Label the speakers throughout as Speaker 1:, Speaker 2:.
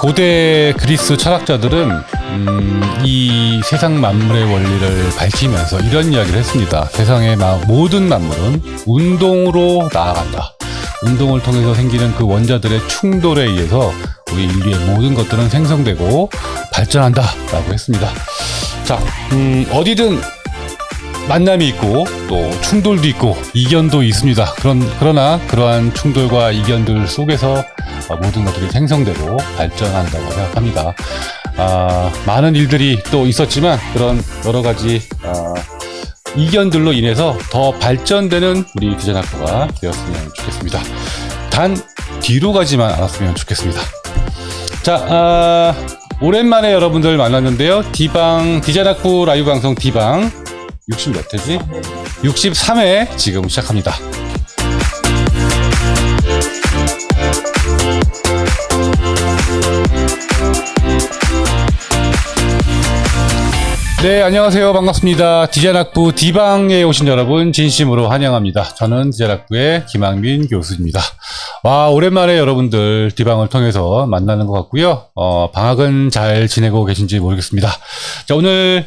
Speaker 1: 고대 그리스 철학자들은 이 세상 만물의 원리를 밝히면서 이런 이야기를 했습니다. 세상의 모든 만물은 운동으로 나아간다. 운동을 통해서 생기는 그 원자들의 충돌에 의해서 우리 인류의 모든 것들은 생성되고 발전한다 라고 했습니다. 자, 어디든 만남이 있고 또 충돌도 있고 이견도 있습니다. 그러나 그러한 충돌과 이견들 속에서 모든 것들이 생성되고 발전한다고 생각합니다. 많은 일들이 또 있었지만 그런 여러 가지 이견들로 인해서 더 발전되는 우리 디자인학부가 되었으면 좋겠습니다. 단 뒤로 가지만 않았으면 좋겠습니다. 자, 오랜만에 여러분들 만났는데요. 디자인학부 라이브 방송 D방 60 몇 회지? 63회 지금 시작합니다. 네, 안녕하세요. 반갑습니다. 디자인학부 D방에 오신 여러분 진심으로 환영합니다. 저는 디자인학부의 김학민 교수입니다. 와, 오랜만에 여러분들 D방을 통해서 만나는 것 같고요. 방학은 잘 지내고 계신지 모르겠습니다. 자, 오늘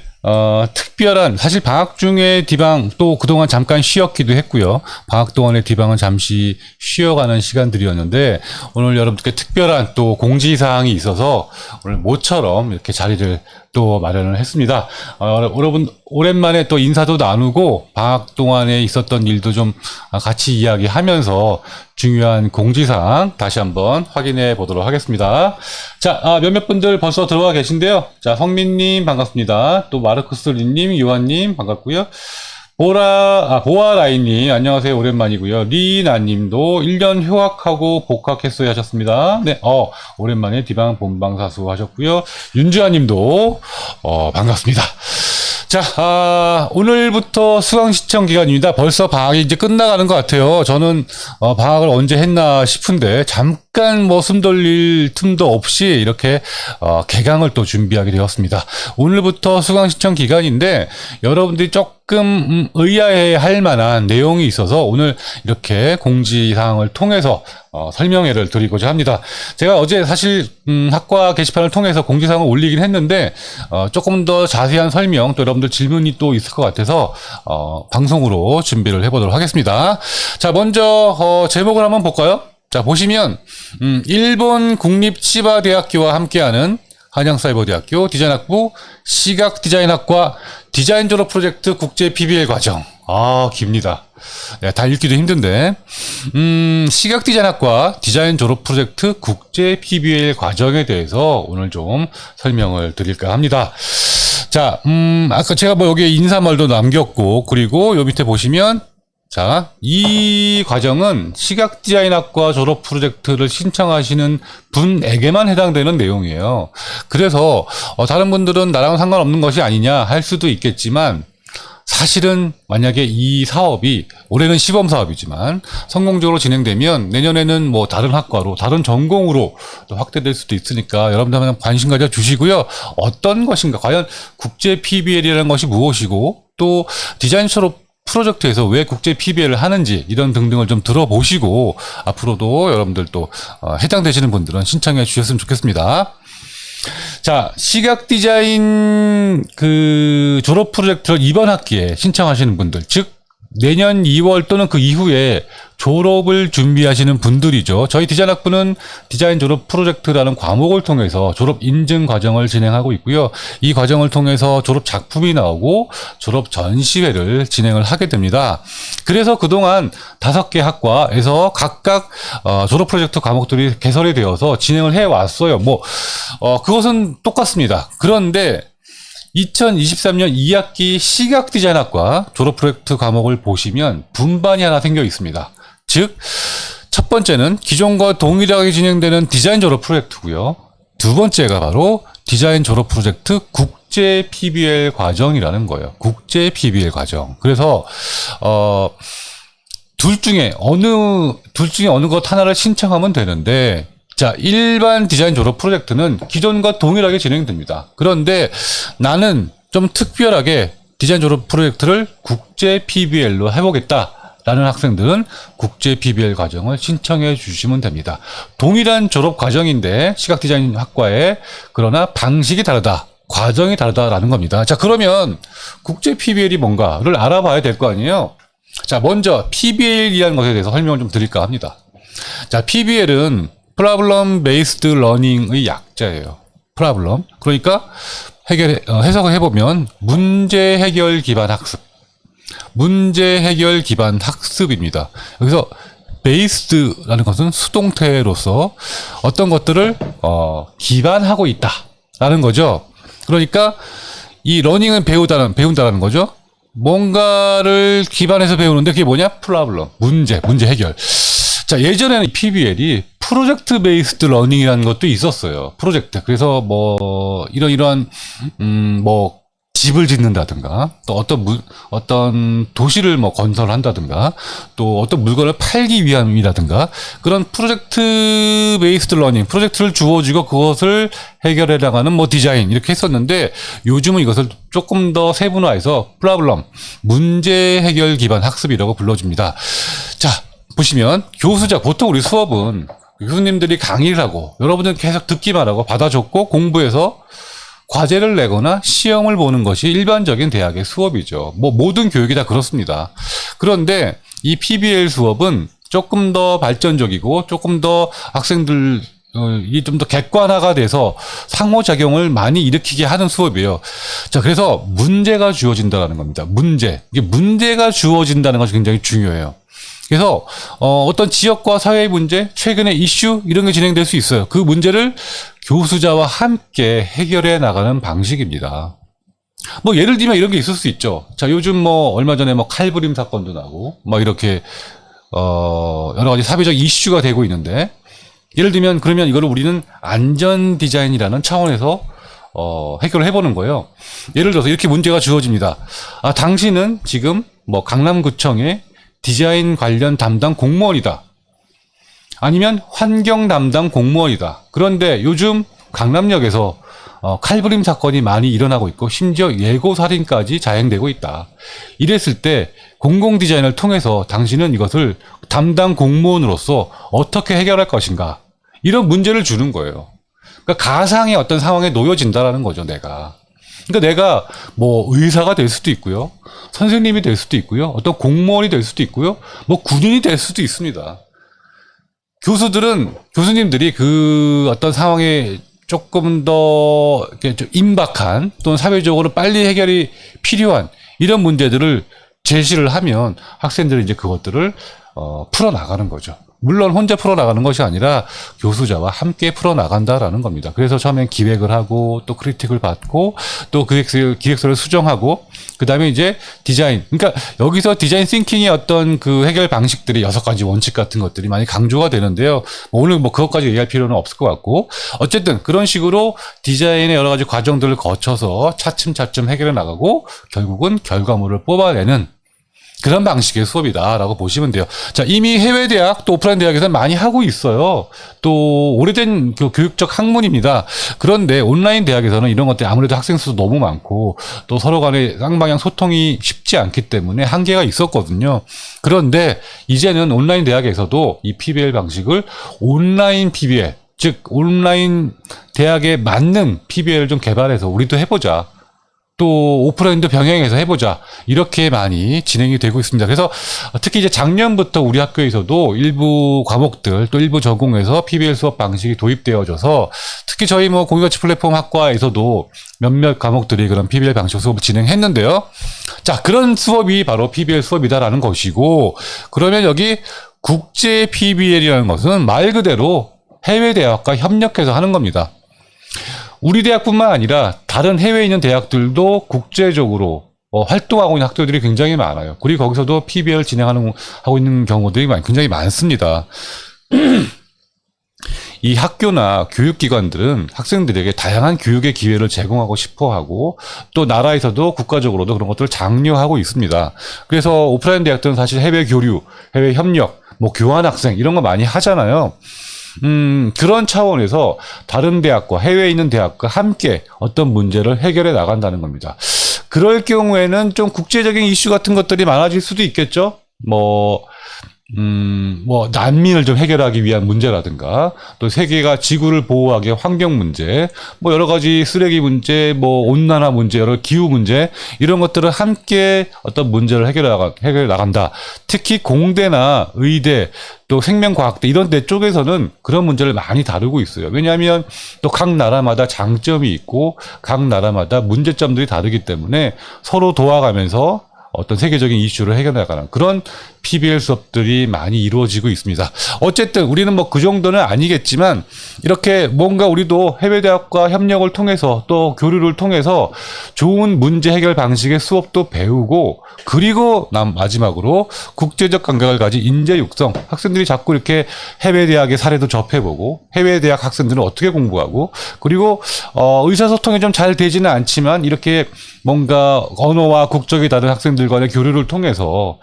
Speaker 1: 특별한, 사실 방학 중에 D방 또 그동안 잠깐 쉬었기도 했고요. 방학 동안의 D방은 잠시 쉬어가는 시간들이었는데 오늘 여러분들께 특별한 또 공지사항이 있어서 오늘 모처럼 이렇게 자리를 또 마련을 했습니다. 여러분 오랜만에 또 인사도 나누고 방학 동안에 있었던 일도 좀 같이 이야기하면서 중요한 공지사항 다시 한번 확인해 보도록 하겠습니다. 자, 몇몇 분들 벌써 들어와 계신데요. 자, 성민님 반갑습니다. 또 마르쿠스리님, 요한님 반갑고요. 보아라이님 안녕하세요. 오랜만이고요. 리나님도 1년 휴학하고 복학했어요 하셨습니다. 네, 오랜만에 D방 본방사수 하셨고요. 윤주아님도 반갑습니다. 자, 오늘부터 수강 신청 기간입니다. 벌써 방학이 이제 끝나가는 것 같아요. 저는 방학을 언제 했나 싶은데 잠깐 숨 돌릴 틈도 없이 이렇게 개강을 또 준비하게 되었습니다. 오늘부터 수강 신청 기간인데 여러분들이 조금 의아해할 만한 내용이 있어서 오늘 이렇게 공지사항을 통해서 설명회를 드리고자 합니다. 제가 어제 사실 학과 게시판을 통해서 공지사항을 올리긴 했는데 조금 더 자세한 설명 또 여러분들 질문이 또 있을 것 같아서 방송으로 준비를 해보도록 하겠습니다. 자, 먼저 제목을 한번 볼까요? 자, 보시면 일본 국립치바대학교와 함께하는 한양사이버대학교 디자인학부 시각디자인학과 디자인 졸업 프로젝트 국제 PBL 과정. 깁니다. 네, 다 읽기도 힘든데 시각디자인학과 디자인 졸업 프로젝트 국제 PBL 과정에 대해서 오늘 좀 설명을 드릴까 합니다. 자, 아까 제가 여기에 인사말도 남겼고 그리고 요 밑에 보시면 자, 이 과정은 시각디자인학과 졸업 프로젝트를 신청하시는 분에게만 해당되는 내용이에요. 그래서 다른 분들은 나랑 상관없는 것이 아니냐 할 수도 있겠지만 사실은 만약에 이 사업이 올해는 시범 사업이지만 성공적으로 진행되면 내년에는 다른 학과로 다른 전공으로 또 확대될 수도 있으니까 여러분들 한번 관심 가져 주시고요. 어떤 것인가 과연 국제 PBL이라는 것이 무엇이고 또 디자인 졸업 프로젝트에서 왜 국제 PBL을 하는지 이런 등등을 좀 들어보시고 앞으로도 여러분들 또 해당되시는 분들은 신청해 주셨으면 좋겠습니다. 자, 시각 디자인 졸업 프로젝트를 이번 학기에 신청하시는 분들, 즉 내년 2월 또는 그 이후에 졸업을 준비하시는 분들이죠. 저희 디자인학부는 디자인 졸업 프로젝트라는 과목을 통해서 졸업 인증 과정을 진행하고 있고요. 이 과정을 통해서 졸업 작품이 나오고 졸업 전시회를 진행을 하게 됩니다. 그래서 그동안 5개 학과에서 각각 졸업 프로젝트 과목들이 개설이 되어서 진행을 해왔어요. 그것은 똑같습니다. 그런데 2023년 2학기 시각디자인학과 졸업 프로젝트 과목을 보시면 분반이 하나 생겨 있습니다. 즉, 첫 번째는 기존과 동일하게 진행되는 디자인 졸업 프로젝트고요. 두 번째가 바로 디자인 졸업 프로젝트 국제 PBL 과정이라는 거예요. 국제 PBL 과정. 그래서 둘 중에 어느 것 하나를 신청하면 되는데 자, 일반 디자인 졸업 프로젝트는 기존과 동일하게 진행됩니다. 그런데 나는 좀 특별하게 디자인 졸업 프로젝트를 국제 PBL로 해보겠다 라는 학생들은 국제 PBL 과정을 신청해 주시면 됩니다. 동일한 졸업 과정인데 시각디자인학과에 그러나 방식이 다르다. 과정이 다르다라는 겁니다. 자, 그러면 국제 PBL이 뭔가를 알아봐야 될 거 아니에요? 자, 먼저 PBL이라는 것에 대해서 설명을 좀 드릴까 합니다. 자, PBL은 Problem Based Learning의 약자예요. 프라블럼. 그러니까 해석을 해보면 문제 해결 기반 학습. 문제 해결 기반 학습입니다. 여기서 베이스드라는 것은 수동태로서 어떤 것들을 기반하고 있다라는 거죠. 그러니까 이 러닝은 배운다라는 거죠. 뭔가를 기반해서 배우는데 그게 뭐냐? 프로블럼, 문제 해결. 자, 예전에는 PBL이 프로젝트 베이스드 러닝이라는 것도 있었어요. 프로젝트. 그래서 뭐 이러한 뭐 집을 짓는다든가, 또 어떤 도시를 뭐 건설한다든가, 또 어떤 물건을 팔기 위함이라든가, 그런 프로젝트 베이스드 러닝, 프로젝트를 주어지고 그것을 해결해 나가는 뭐 디자인, 이렇게 했었는데, 요즘은 이것을 조금 더 세분화해서 프로블럼, 문제 해결 기반 학습이라고 불러줍니다. 자, 보시면, 보통 우리 수업은 교수님들이 강의를 하고, 여러분들 계속 듣기만 하고 받아줬고, 공부해서 과제를 내거나 시험을 보는 것이 일반적인 대학의 수업이죠. 뭐 모든 교육이 다 그렇습니다. 그런데 이 PBL 수업은 조금 더 발전적이고 조금 더 학생들이 좀 더 객관화가 돼서 상호작용을 많이 일으키게 하는 수업이에요. 자, 그래서 문제가 주어진다는 겁니다. 이게 문제가 주어진다는 것이 굉장히 중요해요. 그래서 어떤 지역과 사회의 문제, 최근의 이슈 이런 게 진행될 수 있어요. 그 문제를 교수자와 함께 해결해 나가는 방식입니다. 뭐 예를 들면 이런 게 있을 수 있죠. 자, 요즘 뭐 얼마 전에 뭐 칼부림 사건도 나고 막 이렇게 여러 가지 사회적 이슈가 되고 있는데, 예를 들면 그러면 이거를 우리는 안전 디자인이라는 차원에서 해결을 해보는 거예요. 예를 들어서 이렇게 문제가 주어집니다. 아, 당신은 지금 뭐 강남구청의 디자인 관련 담당 공무원이다. 아니면 환경 담당 공무원이다. 그런데 요즘 강남역에서 칼부림 사건이 많이 일어나고 있고 심지어 예고 살인까지 자행되고 있다. 이랬을 때 공공 디자인을 통해서 당신은 이것을 담당 공무원으로서 어떻게 해결할 것인가? 이런 문제를 주는 거예요. 그러니까 가상의 어떤 상황에 놓여진다라는 거죠, 내가. 그러니까 내가 뭐 의사가 될 수도 있고요. 선생님이 될 수도 있고요. 어떤 공무원이 될 수도 있고요. 뭐 군인이 될 수도 있습니다. 교수님들이 그 어떤 상황에 조금 더 이렇게 좀 임박한 또는 사회적으로 빨리 해결이 필요한 이런 문제들을 제시를 하면 학생들이 이제 그것들을 풀어나가는 거죠. 물론 혼자 풀어나가는 것이 아니라 교수자와 함께 풀어나간다라는 겁니다. 그래서 처음엔 기획을 하고 또 크리틱을 받고 또 기획서를 수정하고 그 다음에 이제 디자인. 그러니까 여기서 디자인 싱킹의 어떤 그 해결 방식들이 6가지 원칙 같은 것들이 많이 강조가 되는데요. 오늘 뭐 그것까지 얘기할 필요는 없을 것 같고, 어쨌든 그런 식으로 디자인의 여러 가지 과정들을 거쳐서 차츰차츰 해결해 나가고 결국은 결과물을 뽑아내는 그런 방식의 수업이다라고 보시면 돼요. 자, 이미 해외 대학 또 오프라인 대학에서는 많이 하고 있어요. 또 오래된 그 교육적 학문입니다. 그런데 온라인 대학에서는 이런 것들이 아무래도 학생 수도 너무 많고 또 서로 간의 쌍방향 소통이 쉽지 않기 때문에 한계가 있었거든요. 그런데 이제는 온라인 대학에서도 이 PBL 방식을 온라인 PBL, 즉 온라인 대학에 맞는 PBL을 좀 개발해서 우리도 해보자. 또 오프라인도 병행해서 해보자. 이렇게 많이 진행이 되고 있습니다. 그래서 특히 이제 작년부터 우리 학교에서도 일부 과목들 또 일부 전공에서 PBL 수업 방식이 도입되어져서 특히 저희 뭐 공유가치 플랫폼 학과에서도 몇몇 과목들이 그런 PBL 방식 수업을 진행했는데요. 자, 그런 수업이 바로 PBL 수업이다라는 것이고, 그러면 여기 국제 PBL이라는 것은 말 그대로 해외 대학과 협력해서 하는 겁니다. 우리 대학뿐만 아니라 다른 해외에 있는 대학들도 국제적으로 활동하고 있는 학교들이 굉장히 많아요. 그리고 거기서도 PBL 하고 있는 경우들이 굉장히 많습니다. 이 학교나 교육기관들은 학생들에게 다양한 교육의 기회를 제공하고 싶어 하고 또 나라에서도 국가적으로도 그런 것들을 장려하고 있습니다. 그래서 오프라인 대학들은 사실 해외 교류, 해외 협력, 뭐 교환 학생 이런 거 많이 하잖아요. 그런 차원에서 다른 대학과 해외에 있는 대학과 함께 어떤 문제를 해결해 나간다는 겁니다. 그럴 경우에는 좀 국제적인 이슈 같은 것들이 많아질 수도 있겠죠? 난민을 좀 해결하기 위한 문제라든가, 또 세계가 지구를 보호하기 위한 환경 문제, 여러 가지 쓰레기 문제, 온난화 문제, 여러 기후 문제, 이런 것들을 함께 어떤 문제를 해결해 나간다. 특히 공대나 의대, 또 생명과학대 이런 데 쪽에서는 그런 문제를 많이 다루고 있어요. 왜냐하면 또 각 나라마다 장점이 있고, 각 나라마다 문제점들이 다르기 때문에 서로 도와가면서 어떤 세계적인 이슈를 해결해 나가는 그런 PBL 수업들이 많이 이루어지고 있습니다. 어쨌든 우리는 그 정도는 아니겠지만, 이렇게 뭔가 우리도 해외대학과 협력을 통해서 또 교류를 통해서 좋은 문제 해결 방식의 수업도 배우고, 그리고 마지막으로 국제적 감각을 가진 인재 육성, 학생들이 자꾸 이렇게 해외대학의 사례도 접해보고, 해외대학 학생들은 어떻게 공부하고, 그리고 의사소통이 좀 잘 되지는 않지만 이렇게 뭔가 언어와 국적이 다른 학생들 간의 교류를 통해서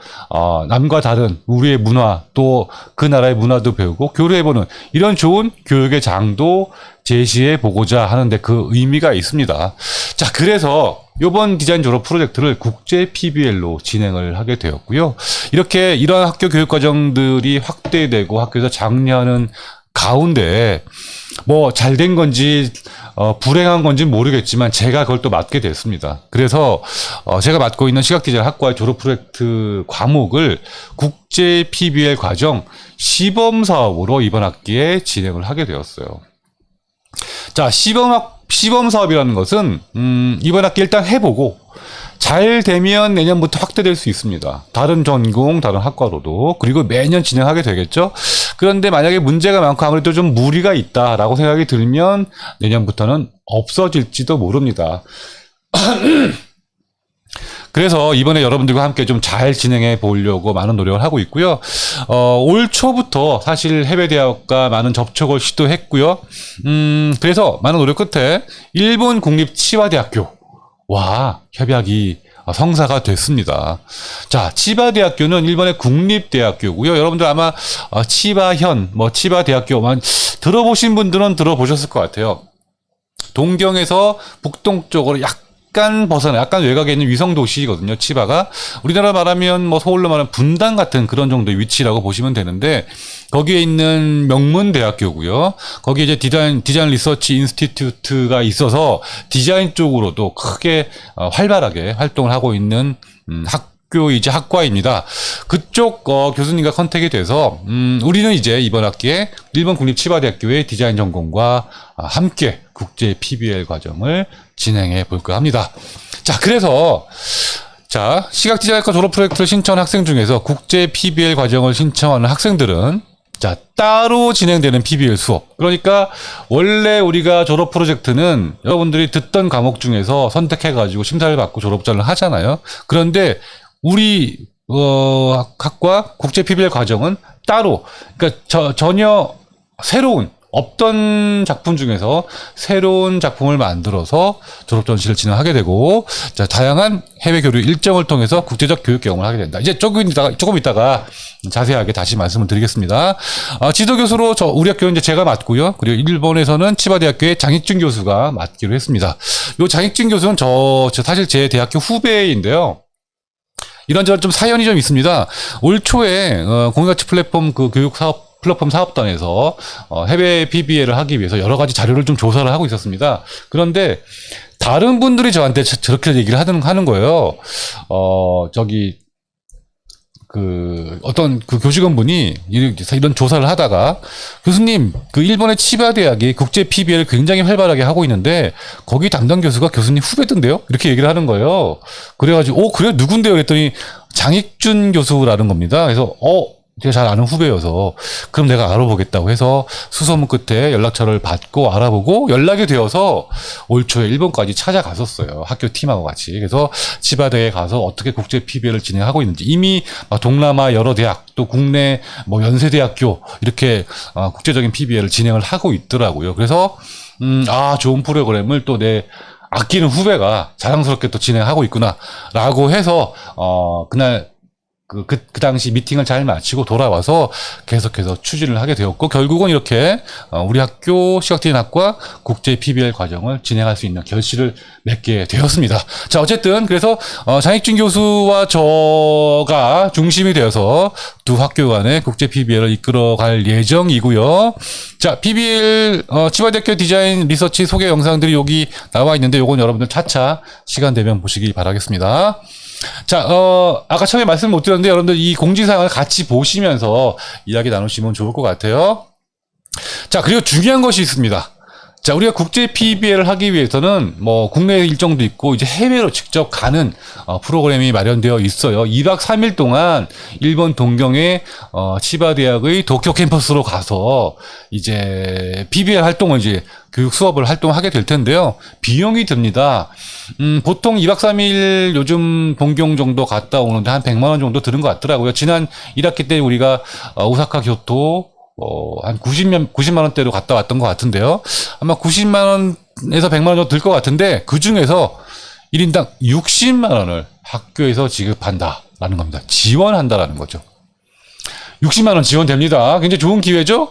Speaker 1: 남과 다른 우리의 문화, 또 그 나라의 문화도 배우고 교류해보는 이런 좋은 교육의 장도 제시해 보고자 하는데 그 의미가 있습니다. 자, 그래서 이번 디자인 졸업 프로젝트를 국제 PBL로 진행을 하게 되었고요. 이렇게 이런 학교 교육 과정들이 확대되고 학교에서 장려하는 가운데 잘 된 건지 불행한 건지 모르겠지만 제가 그걸 또 맡게 됐습니다. 그래서 제가 맡고 있는 시각디자인 학과의 졸업 프로젝트 과목을 국제 PBL 과정 시범 사업으로 이번 학기에 진행을 하게 되었어요. 자, 시범 사업이라는 것은 이번 학기 일단 해보고 잘 되면 내년부터 확대될 수 있습니다. 다른 전공, 다른 학과로도. 그리고 매년 진행하게 되겠죠. 그런데 만약에 문제가 많고 아무래도 좀 무리가 있다라고 생각이 들면 내년부터는 없어질지도 모릅니다. 그래서 이번에 여러분들과 함께 좀 잘 진행해 보려고 많은 노력을 하고 있고요. 올 초부터 사실 해외대학과 많은 접촉을 시도했고요. 그래서 많은 노력 끝에 일본 국립치바대학교와 협약이 성사가 됐습니다. 자, 치바대학교는 일본의 국립대학교고요. 여러분들 아마 치바현, 치바대학교만 들어보신 분들은 들어보셨을 것 같아요. 동경에서 북동쪽으로 약간 벗어나, 약간 외곽에 있는 위성도시거든요, 치바가. 우리나라 말하면 서울로 말하면 분당 같은 그런 정도의 위치라고 보시면 되는데, 거기에 있는 명문대학교고요. 거기에 이제 디자인 리서치 인스티튜트가 있어서 디자인 쪽으로도 크게 활발하게 활동을 하고 있는 학교이자 학과입니다. 그쪽 교수님과 컨택이 돼서 우리는 이제 이번 학기에 일본 국립치바대학교의 디자인 전공과 함께 국제 PBL 과정을 진행해 볼까 합니다. 자, 그래서 시각디자인학과 졸업 프로젝트를 신청한 학생 중에서 국제 PBL 과정을 신청하는 학생들은 따로 진행되는 PBL 수업. 그러니까 원래 우리가 졸업 프로젝트는 여러분들이 듣던 과목 중에서 선택해가지고 심사를 받고 졸업전을 하잖아요. 그런데 우리 학과 국제 PBL 과정은 따로, 그러니까 전혀 새로운 없던 작품 중에서 새로운 작품을 만들어서 졸업 전시를 진행하게 되고, 다양한 해외 교류 일정을 통해서 국제적 교육 경험을 하게 된다. 이제 조금 이따가 자세하게 다시 말씀을 드리겠습니다. 지도 교수로 우리 학교는 이제 제가 맡고요. 그리고 일본에서는 치바대학교의 장익준 교수가 맡기로 했습니다. 요 장익준 교수는 사실 제 대학교 후배인데요. 이런저런 좀 사연이 좀 있습니다. 올 초에 공유가치 플랫폼 플랫폼 사업단에서 해외 PBL을 하기 위해서 여러 가지 자료를 좀 조사를 하고 있었습니다. 그런데 다른 분들이 저한테 저렇게 얘기를 하는 거예요. 어떤 교직원분이 이런 조사를 하다가, 교수님, 일본의 치바대학이 국제 PBL을 굉장히 활발하게 하고 있는데 거기 담당 교수가 교수님 후배던데요? 이렇게 얘기를 하는 거예요. 그래가지고 그래요? 누군데요? 그랬더니 장익준 교수라는 겁니다. 그래서 제가 잘 아는 후배여서 그럼 내가 알아보겠다고 해서 수소문 끝에 연락처를 받고 알아보고 연락이 되어서 올 초에 일본까지 찾아갔었어요. 학교 팀하고 같이. 그래서 치바대에 가서 어떻게 국제 PBL을 진행하고 있는지, 이미 동남아 여러 대학, 또 국내 연세대학교 이렇게 국제적인 PBL을 진행을 하고 있더라고요. 그래서 좋은 프로그램을 또 내 아끼는 후배가 자랑스럽게 또 진행하고 있구나라고 해서 그날 그 당시 미팅을 잘 마치고 돌아와서 계속해서 추진을 하게 되었고, 결국은 이렇게, 우리 학교 시각디자인학과 국제 PBL 과정을 진행할 수 있는 결실을 맺게 되었습니다. 자, 어쨌든, 그래서, 장익준 교수와 저가 중심이 되어서 두 학교 간의 국제 PBL을 이끌어갈 예정이고요. 자, PBL, 치바대학교 디자인 리서치 소개 영상들이 여기 나와 있는데, 요건 여러분들 차차 시간 되면 보시기 바라겠습니다. 자, 아까 처음에 말씀 못 드렸는데 여러분들 이 공지사항을 같이 보시면서 이야기 나누시면 좋을 것 같아요. 자, 그리고 중요한 것이 있습니다. 자, 우리가 국제 PBL을 하기 위해서는 뭐 국내 일정도 있고 이제 해외로 직접 가는 프로그램이 마련되어 있어요. 2박 3일 동안 일본 동경의 치바대학의 도쿄 캠퍼스로 가서 이제 PBL 활동을 이제 교육 수업을 활동하게 될 텐데요. 비용이 듭니다. 보통 2박 3일 요즘 동경 정도 갔다 오는데 한 100만 원 정도 드는 것 같더라고요. 지난 1학기 때 우리가 오사카 교토 한 90만 원대로 갔다 왔던 것 같은데요. 아마 90만 원에서 100만 원 정도 들 것 같은데 그 중에서 1인당 60만 원을 학교에서 지급한다라는 겁니다. 지원한다라는 거죠. 60만 원 지원됩니다. 굉장히 좋은 기회죠?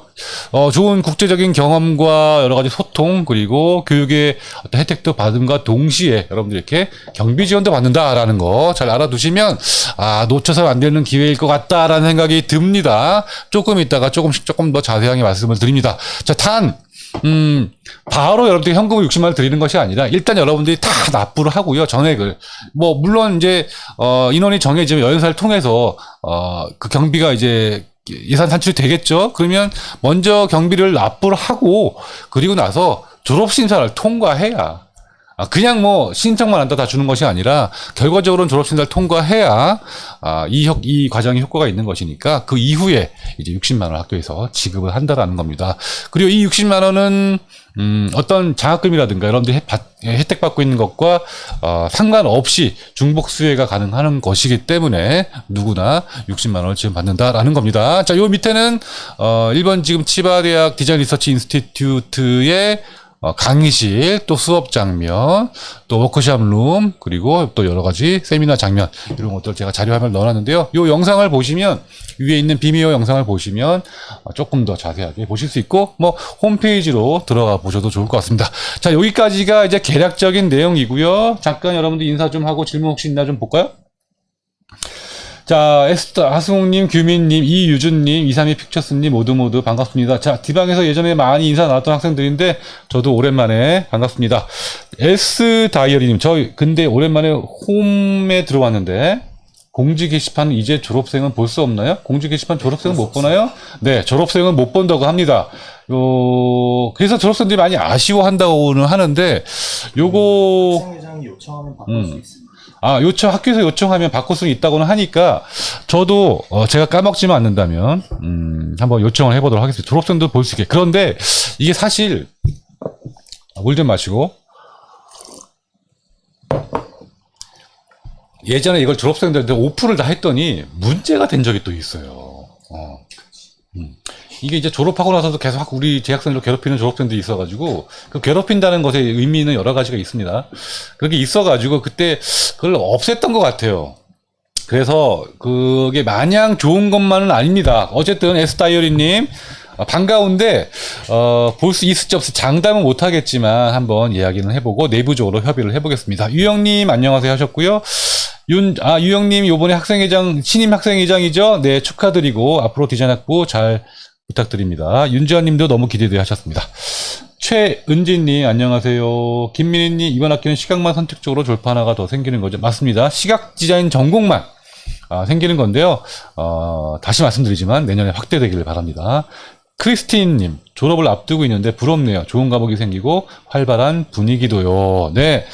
Speaker 1: 좋은 국제적인 경험과 여러 가지 소통, 그리고 교육의 어떤 혜택도 받음과 동시에 여러분들 이렇게 경비 지원도 받는다라는 거 잘 알아두시면, 놓쳐서는 안 되는 기회일 것 같다라는 생각이 듭니다. 조금 있다가 조금 더 자세하게 말씀을 드립니다. 자, 바로 여러분들이 현금을 60만 원 드리는 것이 아니라 일단 여러분들이 다 납부를 하고요. 전액을. 뭐 물론 이제 인원이 정해지면 여행사를 통해서 그 경비가 이제 예산 산출이 되겠죠. 그러면 먼저 경비를 납부를 하고 그리고 나서 졸업 심사를 통과해야, 그냥 뭐 신청만 한다 다 주는 것이 아니라 결과적으로는 졸업심사를 통과해야 이 과정이 효과가 있는 것이니까 그 이후에 이제 60만 원 학교에서 지급을 한다라는 겁니다. 그리고 이 60만 원은 어떤 장학금이라든가 여러분들이 혜택 받고 있는 것과 상관없이 중복 수혜가 가능한 것이기 때문에 누구나 60만 원을 지금 받는다라는 겁니다. 자, 요 밑에는 일본 지금 치바대학 디자인 리서치 인스티튜트의 강의실, 또 수업 장면, 또 워크샵 룸, 그리고 또 여러 가지 세미나 장면, 이런 것들 제가 자료화면을 넣어놨는데요. 이 영상을 보시면, 위에 있는 비미어 영상을 보시면 조금 더 자세하게 보실 수 있고, 뭐 홈페이지로 들어가 보셔도 좋을 것 같습니다. 자, 여기까지가 이제 개략적인 내용이고요. 잠깐 여러분들 인사 좀 하고 질문 혹시 있나 좀 볼까요? 자, 에스터, 하승욱님, 규민님, 이유준님, 232 픽처스님 모두 반갑습니다. 자, 디방에서 예전에 많이 인사 나왔던 학생들인데, 저도 오랜만에 반갑습니다. S 다이어리님, 근데 오랜만에 홈에 들어왔는데, 공지 게시판 이제 졸업생은 볼 수 없나요? 공지 게시판 졸업생은 못 보나요? 네, 졸업생은 못 본다고 합니다. 그래서 졸업생들이 많이 아쉬워한다고는 하는데, 요거.
Speaker 2: 학생회장이 요청하면 바꿀 수 있습니다.
Speaker 1: 학교에서 요청하면 바꿀 수 있다고는 하니까, 저도, 제가 까먹지만 않는다면, 한번 요청을 해보도록 하겠습니다. 졸업생도 볼 수 있게. 그런데, 이게 사실, 물 좀 마시고, 예전에 이걸 졸업생들한테 오픈을 다 했더니, 문제가 된 적이 또 있어요. 이게 이제 졸업하고 나서도 계속 우리 재학생들로 괴롭히는 졸업생들이 있어가지고, 그 괴롭힌다는 것의 의미는 여러 가지가 있습니다. 그게 있어가지고, 그때 그걸 없앴던 것 같아요. 그래서 그게 마냥 좋은 것만은 아닙니다. 어쨌든 S다이어리님, 반가운데, 볼 수 있을지 없을지 장담은 못하겠지만, 한번 이야기는 해보고, 내부적으로 협의를 해보겠습니다. 유영님, 안녕하세요 하셨고요. 유영님, 요번에 신임 학생회장이죠? 네, 축하드리고, 앞으로 디자인학부 잘 부탁드립니다. 윤지환님도 너무 기대돼 하셨습니다. 최은진님, 안녕하세요. 김민희님, 이번 학기는 시각만 선택적으로 졸업 하나가 더 생기는 거죠? 맞습니다. 시각 디자인 전공만 생기는 건데요. 다시 말씀드리지만 내년에 확대되기를 바랍니다. 크리스틴님, 졸업을 앞두고 있는데 부럽네요. 좋은 과목이 생기고 활발한 분위기도요. 네,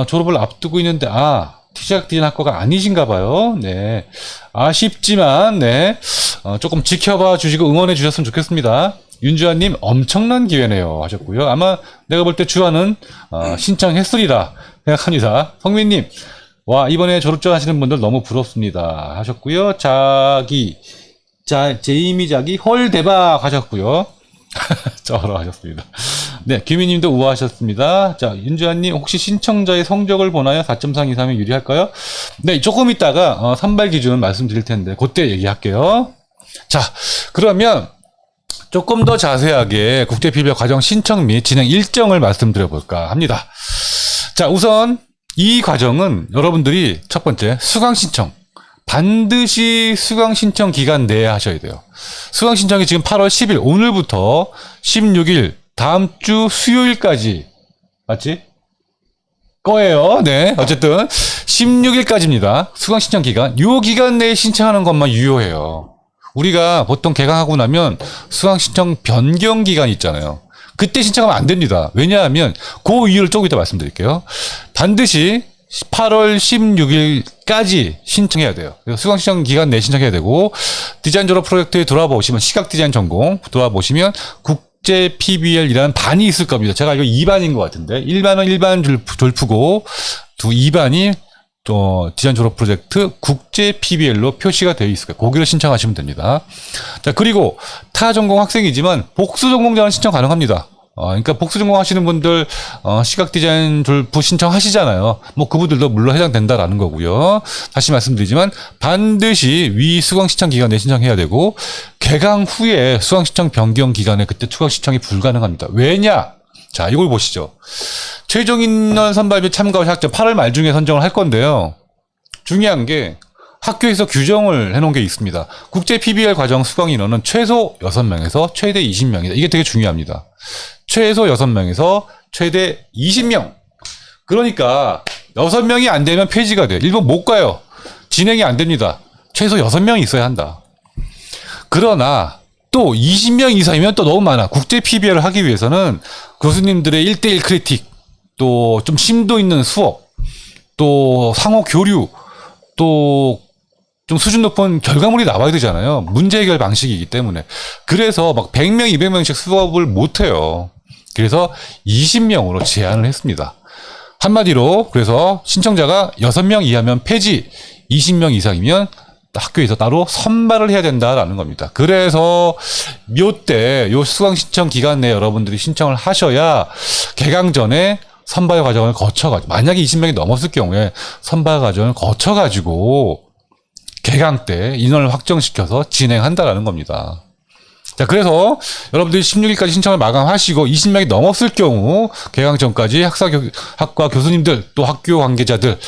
Speaker 1: 졸업을 앞두고 있는데 시각 디자인 학과가 아니신가 봐요. 네, 아쉽지만 네, 조금 지켜봐 주시고 응원해 주셨으면 좋겠습니다. 윤주환님, 엄청난 기회네요 하셨고요. 아마 내가 볼 때 주환은 신청했으리라 생각합니다. 성민님, 와, 이번에 졸업전 하시는 분들 너무 부럽습니다 하셨고요. 제이미 자기 헐 대박 하셨고요. 저러 하셨습니다. 네, 김희님도 우아하셨습니다. 자, 윤주환님 혹시 신청자의 성적을 보나요? 4.3 이상이 유리할까요? 네, 조금 있다가 선발 기준 말씀드릴 텐데 그때 얘기할게요. 자, 그러면 조금 더 자세하게 국제 PBL 과정 신청 및 진행 일정을 말씀드려 볼까 합니다. 자, 우선 이 과정은 여러분들이 첫 번째 수강 신청. 반드시 수강 신청 기간 내에 하셔야 돼요. 수강 신청이 지금 8월 10일 오늘부터 16일 다음 주 수요일까지 맞지? 거예요. 네. 어쨌든 16일까지입니다. 수강 신청 기간. 요 기간 내에 신청하는 것만 유효해요. 우리가 보통 개강하고 나면 수강 신청 변경 기간이 있잖아요. 그때 신청하면 안 됩니다. 왜냐하면 그 이유를 조금 이따 말씀드릴게요. 반드시 8월 16일까지 신청해야 돼요. 수강 신청 기간 내에 신청해야 되고 디자인 졸업 프로젝트에 들어와보시면 시각 디자인 전공 들어와보시면 국제 PBL이라는 반이 있을 겁니다. 제가 이거 2반인 것 같은데 1반은 일반 졸프고 2반이 또 디자인 졸업 프로젝트 국제 PBL로 표시가 되어 있을 거예요. 거기로 신청하시면 됩니다. 자, 그리고 타 전공 학생이지만 복수 전공자는 신청 가능합니다. 그러니까 복수 전공 하시는 분들 시각 디자인 졸프 신청하시잖아요. 뭐 그분들도 물론 해당된다라는 거고요. 다시 말씀드리지만 반드시 위 수강 신청 기간에 신청해야 되고 개강 후에 수강 신청 변경 기간에 그때 추가 신청이 불가능합니다. 왜냐? 자, 이걸 보시죠. 최종 인원 선발 및 참가 학점 8월 말 중에 선정을 할 건데요. 중요한 게 학교에서 규정을 해놓은 게 있습니다. 국제 PBL 과정 수강 인원은 최소 6명에서 최대 20명이다. 이게 되게 중요합니다. 최소 6명에서 최대 20명. 그러니까 6명이 안 되면 폐지가 돼요. 일본 못 가요. 진행이 안 됩니다. 최소 6명이 있어야 한다. 그러나 또 20명 이상이면 또 너무 많아. 국제 PBL을 하기 위해서는 교수님들의 1대1 크리틱, 또 좀 심도 있는 수업, 또 상호 교류, 또 좀 수준 높은 결과물이 나와야 되잖아요. 문제 해결 방식이기 때문에. 그래서 막 100명, 200명씩 수업을 못 해요. 그래서 20명으로 제한을 했습니다. 한마디로 그래서 신청자가 6명 이하면 폐지, 20명 이상이면 학교에서 따로 선발을 해야 된다라는 겁니다. 그래서 요 수강 신청 기간 내에 여러분들이 신청을 하셔야 개강 전에 선발 과정을 거쳐가지고 만약에 20명이 넘었을 경우에 선발 과정을 거쳐가지고 개강 때 인원을 확정시켜서 진행한다라는 겁니다. 자, 그래서 여러분들이 16일까지 신청을 마감하시고 20명이 넘었을 경우 개강 전까지 학과 교수님들 또 학교 관계자들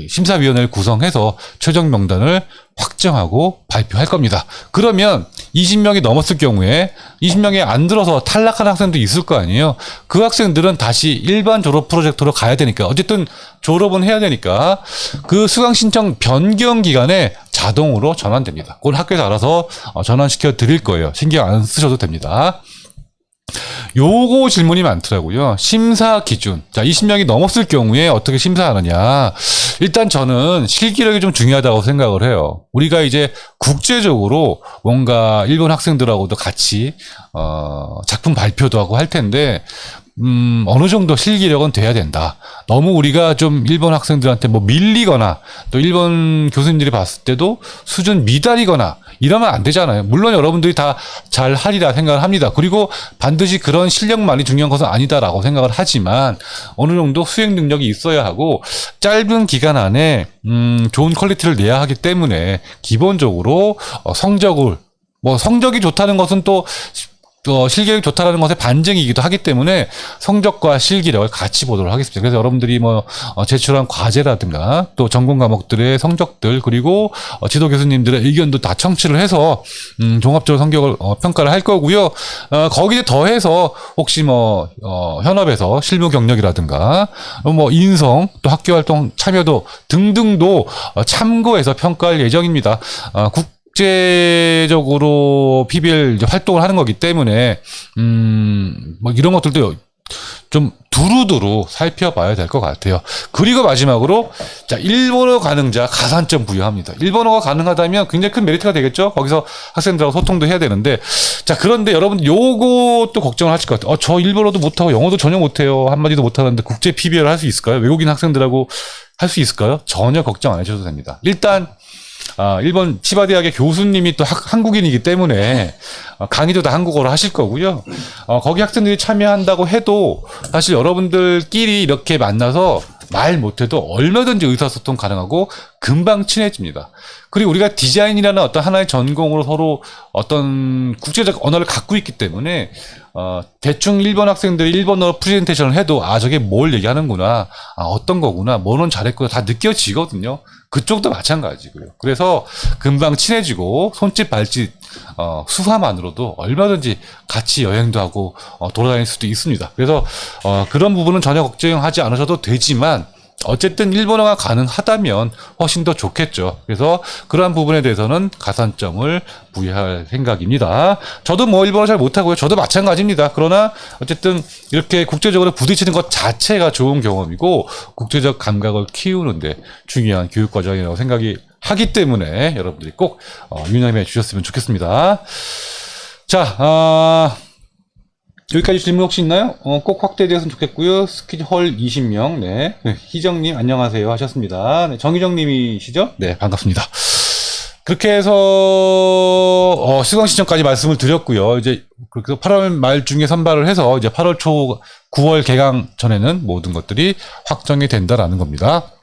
Speaker 1: 심사위원회를 구성해서 최종 명단을 확정하고 발표할 겁니다. 그러면 20명이 넘었을 경우에 20명이 안 들어서 탈락한 학생도 있을 거 아니에요. 그 학생들은 다시 일반 졸업 프로젝트로 가야 되니까 어쨌든 졸업은 해야 되니까 그 수강 신청 변경 기간에 자동으로 전환됩니다. 그건 학교에서 알아서 전환시켜 드릴 거예요. 신경 안 쓰셔도 됩니다. 요거 질문이 많더라고요. 심사 기준. 자, 20명이 넘었을 경우에 어떻게 심사하느냐. 일단 저는 실기력이 좀 중요하다고 생각을 해요. 우리가 이제 국제적으로 뭔가 일본 학생들하고도 같이 작품 발표도 하고 할 텐데 어느 정도 실기력은 돼야 된다. 너무 우리가 좀 일본 학생들한테 뭐 밀리거나 또 일본 교수님들이 봤을 때도 수준 미달이거나 이러면 안 되잖아요. 물론 여러분들이 다 잘 하리라 생각을 합니다. 그리고 반드시 그런 실력만이 중요한 것은 아니다라고 생각을 하지만 어느 정도 수행 능력이 있어야 하고 짧은 기간 안에 좋은 퀄리티를 내야 하기 때문에 기본적으로 성적이 좋다는 것은 또 실기력이 좋다라는 것의 반증이기도 하기 때문에 성적과 실기력을 같이 보도록 하겠습니다. 그래서 여러분들이 제출한 과제라든가 또 전공 과목들의 성적들 그리고 지도 교수님들의 의견도 다 청취를 해서 종합적으로 성적을 평가를 할 거고요. 거기에 더해서 혹시 현업에서 실무 경력이라든가 인성 또 학교 활동 참여도 등등도 참고해서 평가할 예정입니다. 국제적으로 PBL 활동을 하는 거기 때문에 이런 것들도 좀 두루두루 살펴봐야 될 것 같아요. 그리고 마지막으로 자, 일본어 가능자 가산점 부여합니다. 일본어가 가능하다면 굉장히 큰 메리트가 되겠죠. 거기서 학생들하고 소통도 해야 되는데 자, 그런데 여러분 요것도 걱정을 하실 것 같아요. 저 일본어도 못하고 영어도 전혀 못해요. 한마디도 못하는데 국제 PBL을 할 수 있을까요? 외국인 학생들하고 할 수 있을까요? 전혀 걱정 안 하셔도 됩니다. 일단 일본 치바 대학의 교수님이 또 한국인이기 때문에 강의도 다 한국어로 하실 거고요. 거기 학생들이 참여한다고 해도 사실 여러분들끼리 이렇게 만나서 말 못해도 얼마든지 의사소통 가능하고 금방 친해집니다. 그리고 우리가 디자인이라는 어떤 하나의 전공으로 서로 어떤 국제적 언어를 갖고 있기 때문에 대충 일본 학생들이 일본어로 프레젠테이션을 해도 저게 뭘 얘기하는구나, 어떤 거구나, 뭐는 잘했구나 다 느껴지거든요. 그쪽도 마찬가지고요. 그래서 금방 친해지고 손짓 발짓 수사만으로도 얼마든지 같이 여행도 하고 돌아다닐 수도 있습니다. 그래서 그런 부분은 전혀 걱정하지 않으셔도 되지만 어쨌든 일본어가 가능하다면 훨씬 더 좋겠죠. 그래서 그러한 부분에 대해서는 가산점을 부여할 생각입니다. 저도 뭐 일본어 잘 못하고요. 저도 마찬가지입니다. 그러나 어쨌든 이렇게 국제적으로 부딪히는 것 자체가 좋은 경험이고 국제적 감각을 키우는데 중요한 교육 과정이라고 생각이 하기 때문에 여러분들이 꼭 유념해 주셨으면 좋겠습니다. 자, 여기까지 질문 혹시 있나요? 꼭 확대되었으면 좋겠고요. 스키홀 20명. 네. 희정님, 안녕하세요. 하셨습니다. 네, 정희정님이시죠? 네, 반갑습니다. 그렇게 해서, 수강 신청까지 말씀을 드렸고요. 이제, 그래서 8월 말 중에 선발을 해서, 이제 8월 초, 9월 개강 전에는 모든 것들이 확정이 된다라는 겁니다.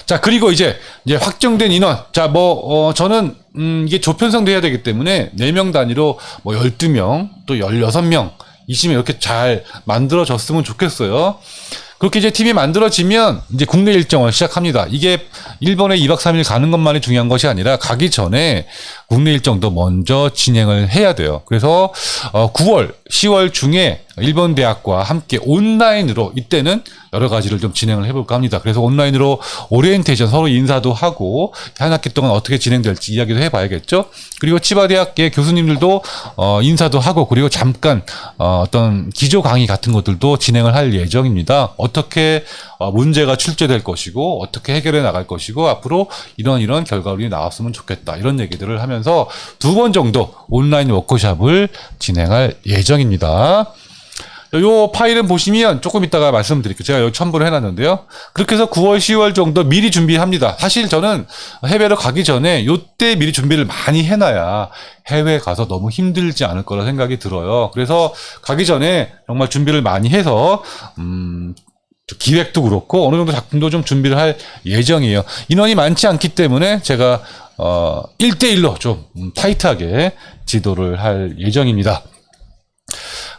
Speaker 1: 자, 그리고 이제 확정된 인원. 자, 저는, 이게 조편성돼야 되기 때문에 4명 단위로 12명, 또 16명, 20명 이렇게 잘 만들어졌으면 좋겠어요. 그렇게 이제 팀이 만들어지면 이제 국내 일정을 시작합니다. 이게 일본에 2박 3일 가는 것만이 중요한 것이 아니라 가기 전에 국내 일정도 먼저 진행을 해야 돼요. 그래서 9월, 10월 중에 일본 대학과 함께 온라인으로 이때는 여러 가지를 좀 진행을 해볼까 합니다. 그래서 온라인으로 오리엔테이션 서로 인사도 하고 한 학기 동안 어떻게 진행될지 이야기도 해봐야겠죠. 그리고 치바 대학의 교수님들도 인사도 하고 그리고 잠깐 어떤 기조 강의 같은 것들도 진행을 할 예정입니다. 어떻게 문제가 출제될 것이고 어떻게 해결해 나갈 것이고 앞으로 이런 결과물이 나왔으면 좋겠다 이런 얘기들을 하면서 2번 정도 온라인 워크숍을 진행할 예정입니다. 요 파일은 보시면 조금 이따가 말씀드릴게요. 제가 여기 첨부를 해놨는데요. 그렇게 해서 9월, 10월 정도 미리 준비합니다. 사실 저는 해외로 가기 전에 요때 미리 준비를 많이 해놔야 해외 가서 너무 힘들지 않을 거라 생각이 들어요. 그래서 가기 전에 정말 준비를 많이 해서 기획도 그렇고 어느 정도 작품도 좀 준비를 할 예정이에요. 인원이 많지 않기 때문에 제가 1대1로 좀 타이트하게 지도를 할 예정입니다.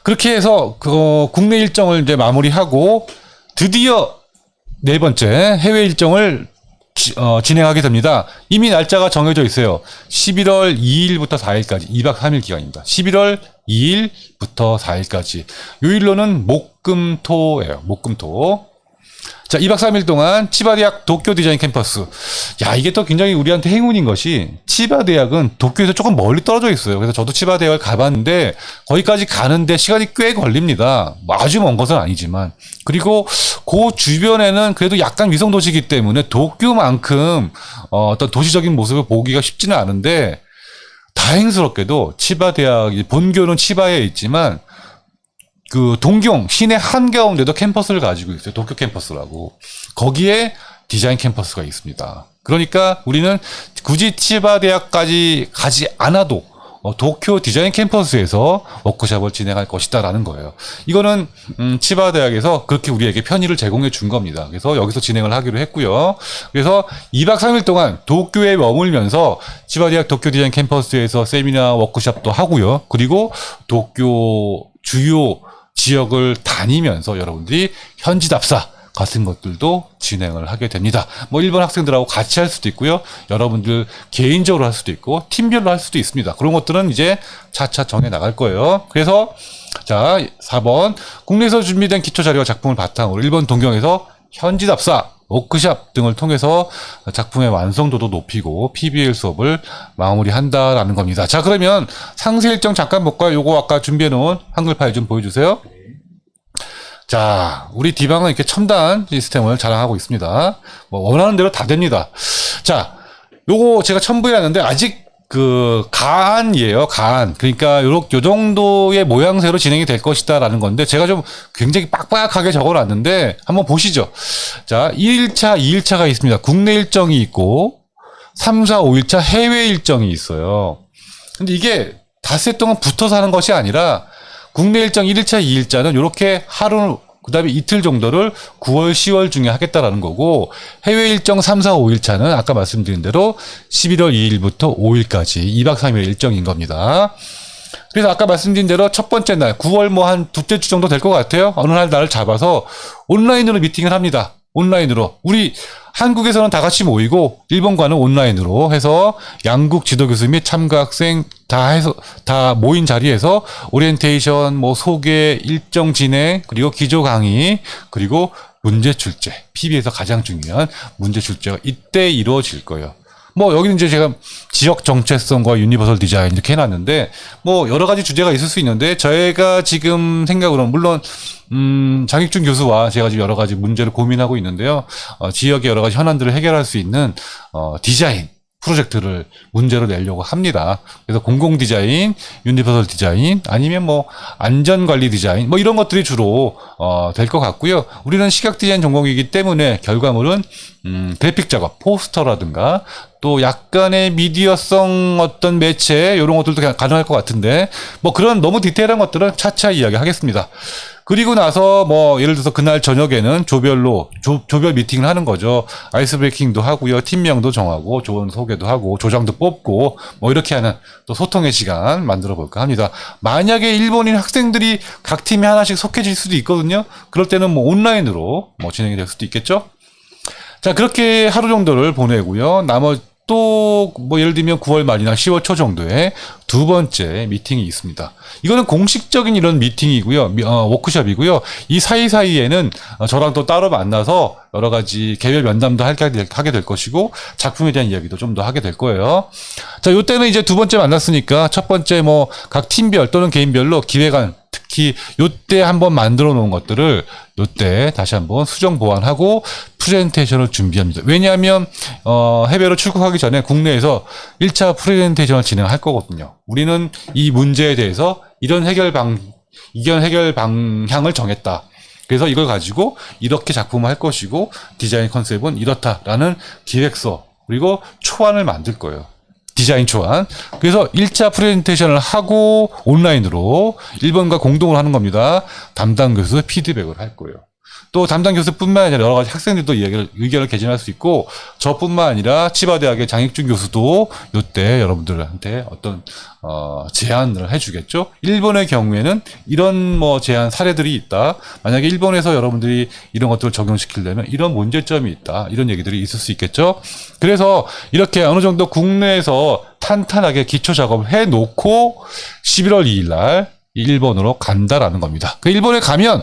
Speaker 1: 그렇게 해서 국내 일정을 이제 마무리하고 드디어 4번째 해외 일정을 진행하게 됩니다. 이미 날짜가 정해져 있어요. 11월 2일부터 4일까지 2박 3일 기간입니다. 11월 2일부터 4일까지. 요일로는 목금토예요. 목금토. 자, 2박 3일 동안 치바대학 도쿄 디자인 캠퍼스. 야, 이게 또 굉장히 우리한테 행운인 것이 치바대학은 도쿄에서 조금 멀리 떨어져 있어요. 그래서 저도 치바대학을 가봤는데 거기까지 가는데 시간이 꽤 걸립니다. 아주 먼 것은 아니지만. 그리고 그 주변에는 그래도 약간 위성도시이기 때문에 도쿄만큼 어떤 도시적인 모습을 보기가 쉽지는 않은데 다행스럽게도 치바대학 본교는 치바에 있지만 그 동경 시내 한가운데도 캠퍼스를 가지고 있어요. 도쿄 캠퍼스라고. 거기에 디자인 캠퍼스가 있습니다. 그러니까 우리는 굳이 치바 대학까지 가지 않아도 도쿄 디자인 캠퍼스에서 워크숍을 진행할 것이다라는 거예요. 이거는 치바 대학에서 그렇게 우리에게 편의를 제공해 준 겁니다. 그래서 여기서 진행을 하기로 했고요. 그래서 2박 3일 동안 도쿄에 머물면서 치바 대학 도쿄 디자인 캠퍼스에서 세미나 워크숍도 하고요. 그리고 도쿄 주요 지역을 다니면서 여러분들이 현지 답사 같은 것들도 진행을 하게 됩니다. 일본 학생들하고 같이 할 수도 있고요. 여러분들 개인적으로 할 수도 있고 팀별로 할 수도 있습니다. 그런 것들은 이제 차차 정해 나갈 거예요. 그래서 자, 4번 국내에서 준비된 기초 자료와 작품을 바탕으로 일본 동경에서 현지 답사 워크숍 등을 통해서 작품의 완성도도 높이고 PBL 수업을 마무리한다라는 겁니다. 자, 그러면 상세 일정 잠깐 볼까요? 요거 아까 준비해 놓은 한글 파일 좀 보여주세요. 자, 우리 디방은 이렇게 첨단 시스템을 자랑하고 있습니다. 원하는 대로 다 됩니다. 자, 요거 제가 첨부해 놨는데 아직 가안이에요, 가안. 그러니까 요 정도의 모양새로 진행이 될 것이다라는 건데, 제가 좀 굉장히 빡빡하게 적어 놨는데, 한번 보시죠. 자, 1일차, 2일차가 있습니다. 국내 일정이 있고, 3, 4, 5일차 해외 일정이 있어요. 근데 이게 닷새 동안 붙어서 하는 것이 아니라 국내 일정 1일차, 2일차는 이렇게 하루, 그 다음에 이틀 정도를 9월, 10월 중에 하겠다라는 거고, 해외 일정 3, 4, 5일차는 아까 말씀드린 대로 11월 2일부터 5일까지 2박 3일 일정인 겁니다. 그래서 아까 말씀드린 대로 첫 번째 날, 9월 뭐 한 두째 주 정도 될 것 같아요. 어느 날을 잡아서 온라인으로 미팅을 합니다. 온라인으로. 우리 한국에서는 다 같이 모이고 일본과는 온라인으로 해서 양국 지도교수 및 참가 학생 다 해서 다 모인 자리에서 오리엔테이션, 뭐 소개, 일정 진행, 그리고 기조 강의, 그리고 문제 출제. PB에서 가장 중요한 문제 출제가 이때 이루어질 거예요. 뭐 여기는 이제 제가 지역 정체성과 유니버설 디자인 이렇게 해놨는데 뭐 여러 가지 주제가 있을 수 있는데 저희가 지금 생각으로는 물론 장익준 교수와 제가 지금 여러 가지 문제를 고민하고 있는데요. 지역의 여러 가지 현안들을 해결할 수 있는 디자인 프로젝트를 문제로 내려고 합니다. 그래서 공공 디자인, 유니버설 디자인, 아니면 뭐 안전관리 디자인, 뭐 이런 것들이 주로 될 것 같고요. 우리는 시각 디자인 전공이기 때문에 결과물은 그래픽 작업, 포스터라든가 또 약간의 미디어성 어떤 매체 이런 것들도 가능할 것 같은데 뭐 그런 너무 디테일한 것들은 차차 이야기하겠습니다. 그리고 나서 뭐 예를 들어서 그날 저녁에는 조별로 조별 미팅을 하는 거죠. 아이스 브레이킹도 하고요. 팀명도 정하고 조언 소개도 하고 조장도 뽑고 뭐 이렇게 하는 또 소통의 시간 만들어 볼까 합니다. 만약에 일본인 학생들이 각 팀에 하나씩 속해질 수도 있거든요. 그럴 때는 뭐 온라인으로 뭐 진행이 될 수도 있겠죠. 자, 그렇게 하루 정도를 보내고요. 나머지 또 뭐 예를 들면 9월 말이나 10월 초 정도에 두 번째 미팅이 있습니다. 이거는 공식적인 이런 미팅이고요. 워크숍이고요. 이 사이사이에는 저랑 또 따로 만나서 여러 가지 개별 면담도 하게 될 것이고 작품에 대한 이야기도 좀 더 하게 될 거예요. 자, 요때는 이제 두 번째 만났으니까 첫 번째 뭐 각 팀별 또는 개인별로 기획안 특히 요때 한번 만들어 놓은 것들을 요때 다시 한번 수정 보완하고 프레젠테이션을 준비합니다. 왜냐하면 해외로 출국하기 전에 국내에서 1차 프레젠테이션을 진행할 거거든요. 우리는 이 문제에 대해서 이런 해결 방향을 정했다. 그래서 이걸 가지고 이렇게 작품을 할 것이고 디자인 컨셉은 이렇다라는 기획서 그리고 초안을 만들 거예요. 디자인 초안. 그래서 1차 프레젠테이션을 하고 온라인으로 일본과 공동으로 하는 겁니다. 담당 교수 피드백을 할 거예요. 또 담당 교수뿐만 아니라 여러 가지 학생들도 의견을 개진할 수 있고 저뿐만 아니라 치바대학의 장익준 교수도 이때 여러분들한테 어떤 제안을 해주겠죠. 일본의 경우에는 이런 뭐 제안 사례들이 있다. 만약에 일본에서 여러분들이 이런 것들을 적용시키려면 이런 문제점이 있다. 이런 얘기들이 있을 수 있겠죠. 그래서 이렇게 어느 정도 국내에서 탄탄하게 기초 작업을 해놓고 11월 2일 날 일본으로 간다라는 겁니다. 그 일본에 가면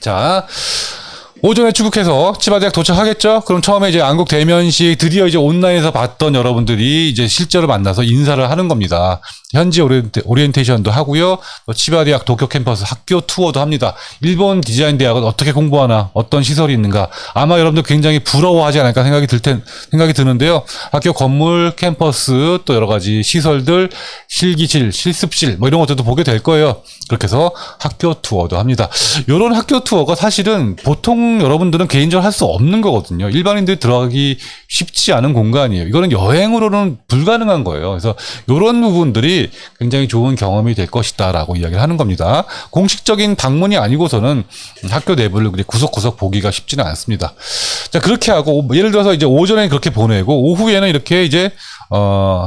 Speaker 1: 자, 오전에 출국해서 치바대학 도착하겠죠? 그럼 처음에 이제 안국 대면식 드디어 이제 온라인에서 봤던 여러분들이 이제 실제로 만나서 인사를 하는 겁니다. 현지 오리엔테이션도 하고요. 또 치바대학 도쿄 캠퍼스 학교 투어도 합니다. 일본 디자인 대학은 어떻게 공부하나, 어떤 시설이 있는가. 아마 여러분들 굉장히 부러워하지 않을까 생각이 드는데요. 학교 건물, 캠퍼스, 또 여러 가지 시설들, 실기실, 실습실, 뭐 이런 것들도 보게 될 거예요. 그렇게 해서 학교 투어도 합니다. 이런 학교 투어가 사실은 보통 여러분들은 개인적으로 할 수 없는 거거든요. 일반인들이 들어가기 쉽지 않은 공간이에요. 이거는 여행으로는 불가능한 거예요. 그래서 이런 부분들이 굉장히 좋은 경험이 될 것이다라고 이야기를 하는 겁니다. 공식적인 방문이 아니고서는 학교 내부를 구석구석 보기가 쉽지는 않습니다. 자, 그렇게 하고 예를 들어서 이제 오전에 그렇게 보내고 오후에는 이렇게 이제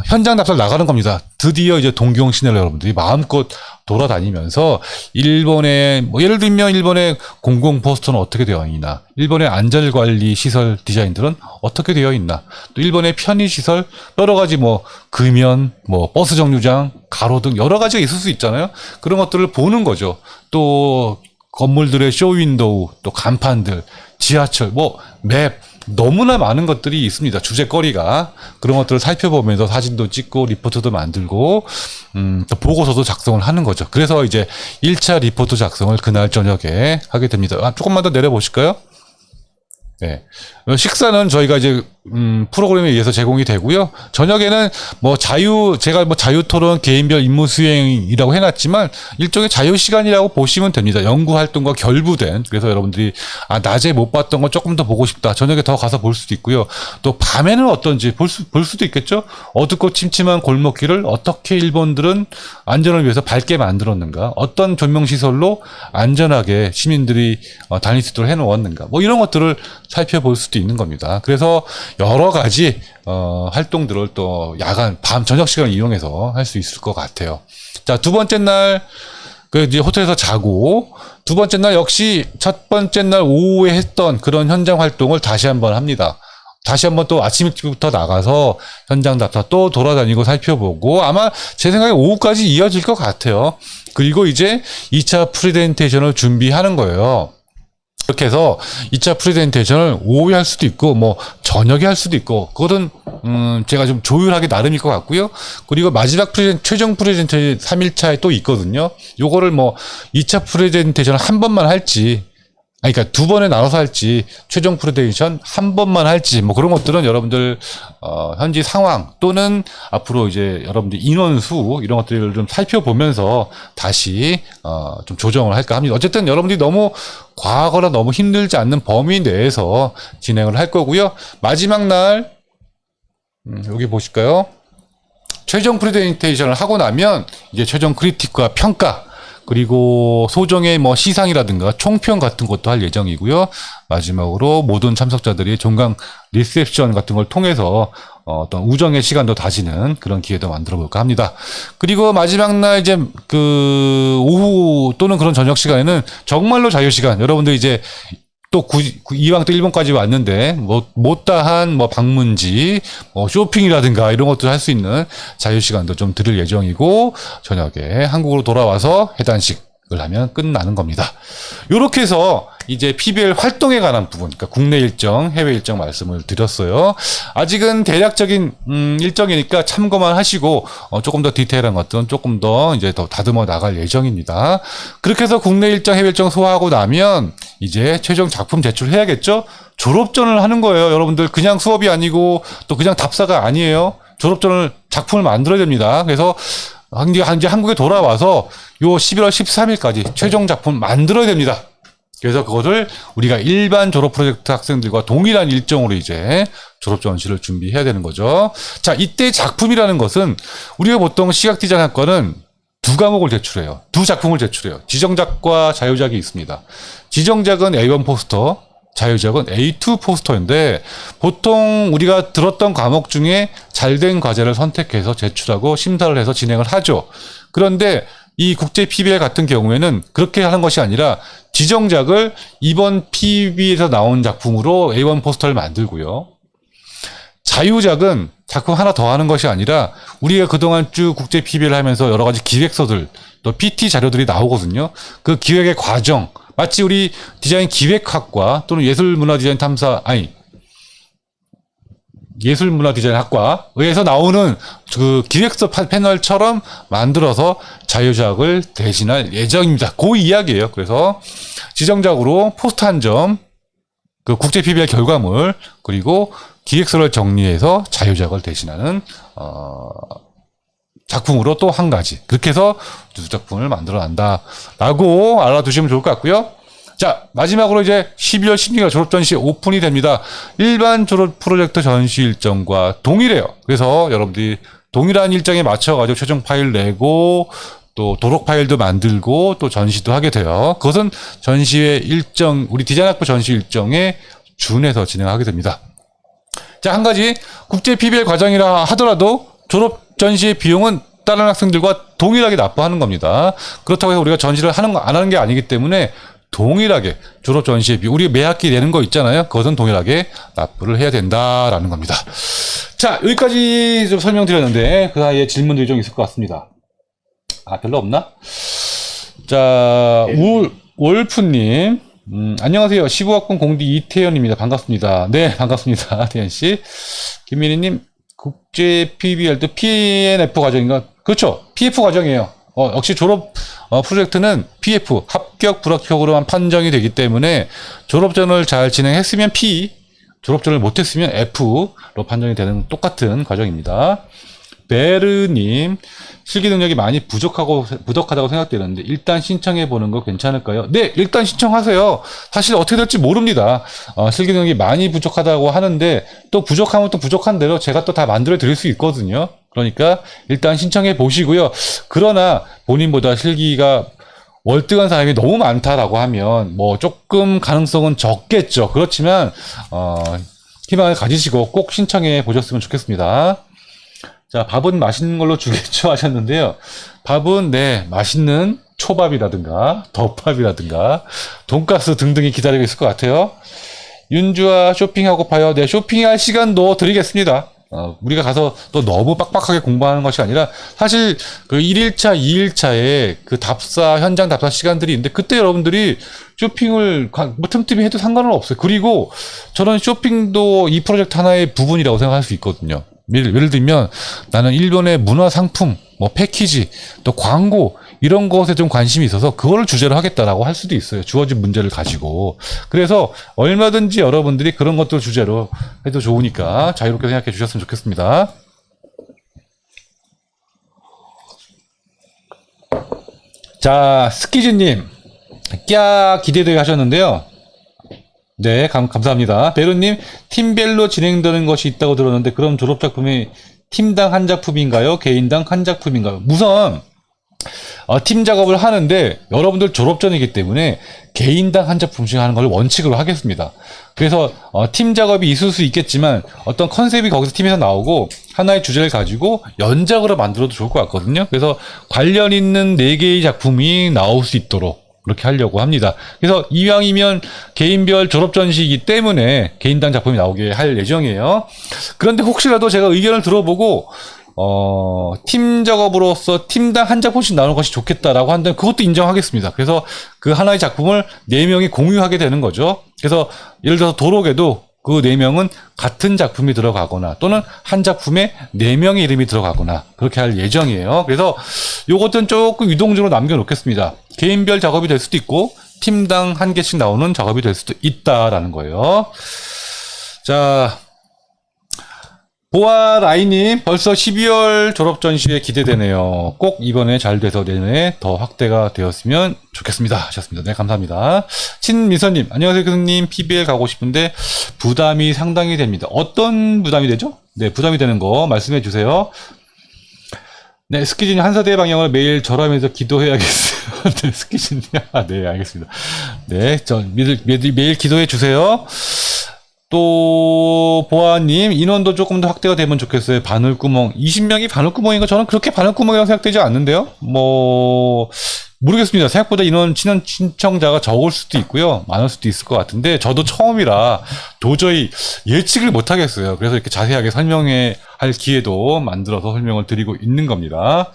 Speaker 1: 현장 답사를 나가는 겁니다. 드디어 이제 동경 시내를 여러분들이 마음껏 돌아다니면서 일본의 뭐 예를 들면 일본의 공공 포스터는 어떻게 되어 있나, 일본의 안전관리 시설 디자인들은 어떻게 되어 있나, 또 일본의 편의 시설 여러 가지 뭐 금연, 뭐 버스 정류장, 가로등 여러 가지가 있을 수 있잖아요. 그런 것들을 보는 거죠. 또 건물들의 쇼윈도우, 또 간판들, 지하철, 뭐 맵 너무나 많은 것들이 있습니다. 주제거리가. 그런 것들을 살펴보면서 사진도 찍고 리포트도 만들고 또 보고서도 작성을 하는 거죠. 그래서 이제 1차 리포트 작성을 그날 저녁에 하게 됩니다. 조금만 더 내려보실까요? 네. 식사는 저희가 이제 프로그램에 의해서 제공이 되고요. 저녁에는 뭐 제가 뭐 자유토론 개인별 임무 수행이라고 해놨지만 일종의 자유 시간이라고 보시면 됩니다. 연구 활동과 결부된. 그래서 여러분들이 낮에 못 봤던 거 조금 더 보고 싶다. 저녁에 더 가서 볼 수도 있고요. 또 밤에는 어떤지 볼 수도 있겠죠. 어둡고 침침한 골목길을 어떻게 일본들은 안전을 위해서 밝게 만들었는가, 어떤 조명 시설로 안전하게 시민들이 다닐 수 있도록 해놓았는가, 뭐 이런 것들을 살펴볼 수도 있는 겁니다. 그래서 여러 가지 활동들을 또 야간, 밤, 저녁 시간을 이용해서 할 수 있을 것 같아요. 자, 두 번째 날 이제 호텔에서 자고, 두 번째 날 역시 첫 번째 날 오후에 했던 그런 현장 활동을 다시 한번 합니다. 다시 한번 또 아침 일찍부터 나가서 현장 답사 또 돌아다니고 살펴보고, 아마 제 생각에 오후까지 이어질 것 같아요. 그리고 이제 2차 프레젠테이션을 준비하는 거예요. 이렇게 해서 2차 프레젠테이션을 오후에 할 수도 있고, 뭐, 저녁에 할 수도 있고, 그거는, 제가 좀 조율하기 나름일 것 같고요. 그리고 마지막 최종 프레젠테이션 3일차에 또 있거든요. 요거를 뭐, 2차 프레젠테이션 한 번만 할지, 그러니까 두 번에 나눠서 할지, 최종 프레젠테이션 한 번만 할지, 뭐 그런 것들은 여러분들 현지 상황 또는 앞으로 이제 여러분들 인원수 이런 것들을 좀 살펴보면서 다시 좀 조정을 할까 합니다. 어쨌든 여러분들이 너무 과하거나 너무 힘들지 않는 범위 내에서 진행을 할 거고요. 마지막 날 여기 보실까요? 최종 프레젠테이션을 하고 나면 이제 최종 크리틱과 평가, 그리고 소정의 뭐 시상이라든가 총평 같은 것도 할 예정이고요. 마지막으로 모든 참석자들이 종강 리셉션 같은 걸 통해서 어떤 우정의 시간도 다지는 그런 기회도 만들어 볼까 합니다. 그리고 마지막 날 이제 그 오후 또는 그런 저녁 시간에는 정말로 자유 시간. 여러분들 이제 또 이왕 또 일본까지 왔는데 뭐 못다한 뭐 방문지, 뭐 쇼핑이라든가 이런 것들 할 수 있는 자유 시간도 좀 드릴 예정이고, 저녁에 한국으로 돌아와서 해단식을 하면 끝나는 겁니다. 요렇게 해서 이제 PBL 활동에 관한 부분, 그러니까 국내 일정, 해외 일정 말씀을 드렸어요. 아직은 대략적인 일정이니까 참고만 하시고 조금 더 디테일한 것들은 조금 더 이제 더 다듬어 나갈 예정입니다. 그렇게 해서 국내 일정, 해외 일정 소화하고 나면 이제 최종 작품 제출해야겠죠? 졸업전을 하는 거예요. 여러분들 그냥 수업이 아니고 또 그냥 답사가 아니에요. 졸업전을 작품을 만들어야 됩니다. 그래서 이제 한국에 돌아와서 요 11월 13일까지 최종 작품 만들어야 됩니다. 그래서 그것을 우리가 일반 졸업 프로젝트 학생들과 동일한 일정으로 이제 졸업 전시를 준비해야 되는 거죠. 자, 이때 작품이라는 것은 우리가 보통 시각 디자인 학과는 두 과목을 제출해요. 두 작품을 제출해요. 지정작과 자유작이 있습니다. 지정작은 A1 포스터, 자유작은 A2 포스터인데 보통 우리가 들었던 과목 중에 잘된 과제를 선택해서 제출하고 심사를 해서 진행을 하죠. 그런데 이 국제 PBL 같은 경우에는 그렇게 하는 것이 아니라 지정작을 이번 PB에서 나온 작품으로 A1 포스터를 만들고요. 자유작은 작품 하나 더 하는 것이 아니라 우리가 그동안 쭉 국제 PBL 하면서 여러 가지 기획서들, 또 PT 자료들이 나오거든요. 그 기획의 과정, 마치 우리 디자인 기획학과 또는 예술문화 디자인 학과에서 나오는 그 기획서 패널처럼 만들어서 자유작을 대신할 예정입니다. 그 이야기예요. 그래서 지정작으로 포스트 한 점, 그 국제 PBL 결과물, 그리고 기획서를 정리해서 자유작을 대신하는 작품으로 또 한 가지, 그렇게 해서 두 작품을 만들어 난다라고 알아두시면 좋을 것 같고요. 자, 마지막으로 이제 12월 16일 졸업 전시 오픈이 됩니다. 일반 졸업 프로젝트 전시 일정과 동일해요. 그래서 여러분들이 동일한 일정에 맞춰가지고 최종 파일 내고 또 도록 파일도 만들고 또 전시도 하게 돼요. 그것은 전시의 일정, 우리 디자인학부 전시 일정에 준해서 진행하게 됩니다. 자, 한 가지 국제 PBL 과정이라 하더라도 졸업 전시의 비용은 다른 학생들과 동일하게 납부하는 겁니다. 그렇다고 해서 우리가 전시를 안 하는 게 아니기 때문에 동일하게 졸업 전시의 비용, 우리 매 학기 내는 거 있잖아요. 그것은 동일하게 납부를 해야 된다라는 겁니다. 자, 여기까지 좀 설명드렸는데 그 사이에 질문들이 좀 있을 것 같습니다. 별로 없나? 자, 월프님, 안녕하세요. 15학번 공디 이태현입니다. 반갑습니다. 네, 반갑습니다. 태현씨. 김민희님, 국제 PBL도 PNF 과정인가? 그렇죠. PF 과정이에요. 역시 졸업 프로젝트는 PF, 합격, 불합격으로만 판정이 되기 때문에 졸업전을 잘 진행했으면 P, 졸업전을 못했으면 F로 판정이 되는 똑같은 과정입니다. 베르님, 실기 능력이 많이 부족하다고 생각되는데 일단 신청해 보는 거 괜찮을까요? 네, 일단 신청하세요. 사실 어떻게 될지 모릅니다. 실기 능력이 많이 부족하다고 하는데 또 부족하면 또 부족한 대로 제가 또 다 만들어 드릴 수 있거든요. 그러니까 일단 신청해 보시고요. 그러나 본인보다 실기가 월등한 사람이 너무 많다라고 하면 뭐 조금 가능성은 적겠죠. 그렇지만 희망을 가지시고 꼭 신청해 보셨으면 좋겠습니다. 자, 밥은 맛있는 걸로 주겠죠 하셨는데요. 밥은 네, 맛있는 초밥이라든가 덮밥이라든가 돈가스 등등이 기다리고 있을 것 같아요. 윤주아 쇼핑하고 파요. 네, 쇼핑할 시간도 드리겠습니다. 우리가 가서 또 너무 빡빡하게 공부하는 것이 아니라 사실 그 1일차, 2일차에 그 현장 답사 시간들이 있는데 그때 여러분들이 쇼핑을 뭐 틈틈이 해도 상관은 없어요. 그리고 저는 쇼핑도 이 프로젝트 하나의 부분이라고 생각할 수 있거든요. 예를 들면 나는 일본의 문화 상품, 뭐 패키지, 또 광고 이런 것에 좀 관심이 있어서 그거를 주제로 하겠다라고 할 수도 있어요. 주어진 문제를 가지고. 그래서 얼마든지 여러분들이 그런 것들 주제로 해도 좋으니까 자유롭게 생각해 주셨으면 좋겠습니다. 자, 스키즈님, 기대되게 하셨는데요. 네, 감사합니다. 베르님, 팀별로 진행되는 것이 있다고 들었는데, 그럼 졸업작품이 팀당 한 작품인가요? 개인당 한 작품인가요? 우선, 팀 작업을 하는데, 여러분들 졸업전이기 때문에, 개인당 한 작품씩 하는 걸 원칙으로 하겠습니다. 그래서, 팀 작업이 있을 수 있겠지만, 어떤 컨셉이 거기서 팀에서 나오고, 하나의 주제를 가지고 연작으로 만들어도 좋을 것 같거든요. 그래서, 관련 있는 4개의 작품이 나올 수 있도록, 그렇게 하려고 합니다. 그래서 이왕이면 개인별 졸업전시이기 때문에 개인당 작품이 나오게 할 예정이에요. 그런데 혹시라도 제가 의견을 들어보고 팀 작업으로서 팀당 한 작품씩 나오는 것이 좋겠다라고 한다면 그것도 인정하겠습니다. 그래서 그 하나의 작품을 4명이 공유하게 되는 거죠. 그래서 예를 들어서 도록에도 그 4명은 같은 작품이 들어가거나 또는 한 작품에 4명의 이름이 들어가거나 그렇게 할 예정이에요. 그래서 요것은 조금 유동적으로 남겨놓겠습니다. 개인별 작업이 될 수도 있고 팀당 한 개씩 나오는 작업이 될 수도 있다라는 거예요. 자, 보아라이님, 벌써 12월 졸업 전시회 기대되네요. 꼭 이번에 잘 돼서 내년에 더 확대가 되었으면 좋겠습니다. 하셨습니다. 네, 감사합니다. 신민서님, 안녕하세요, 교수님. PBL 가고 싶은데 부담이 상당히 됩니다. 어떤 부담이 되죠? 네, 부담이 되는 거 말씀해 주세요. 네, 스키즈님 한사대 방향을 매일 절하면서 기도해야겠어요. 네, 스키즈님. 네, 알겠습니다. 네, 매일 기도해 주세요. 또 보아님, 인원도 조금 더 확대가 되면 좋겠어요. 바늘구멍 20명이 바늘구멍인가? 저는 그렇게 바늘구멍이라고 생각되지 않는데요. 뭐 모르겠습니다. 생각보다 인원 신청자가 적을 수도 있고요, 많을 수도 있을 것 같은데 저도 처음이라 도저히 예측을 못 하겠어요. 그래서 이렇게 자세하게 설명해 할 기회도 만들어서 설명을 드리고 있는 겁니다.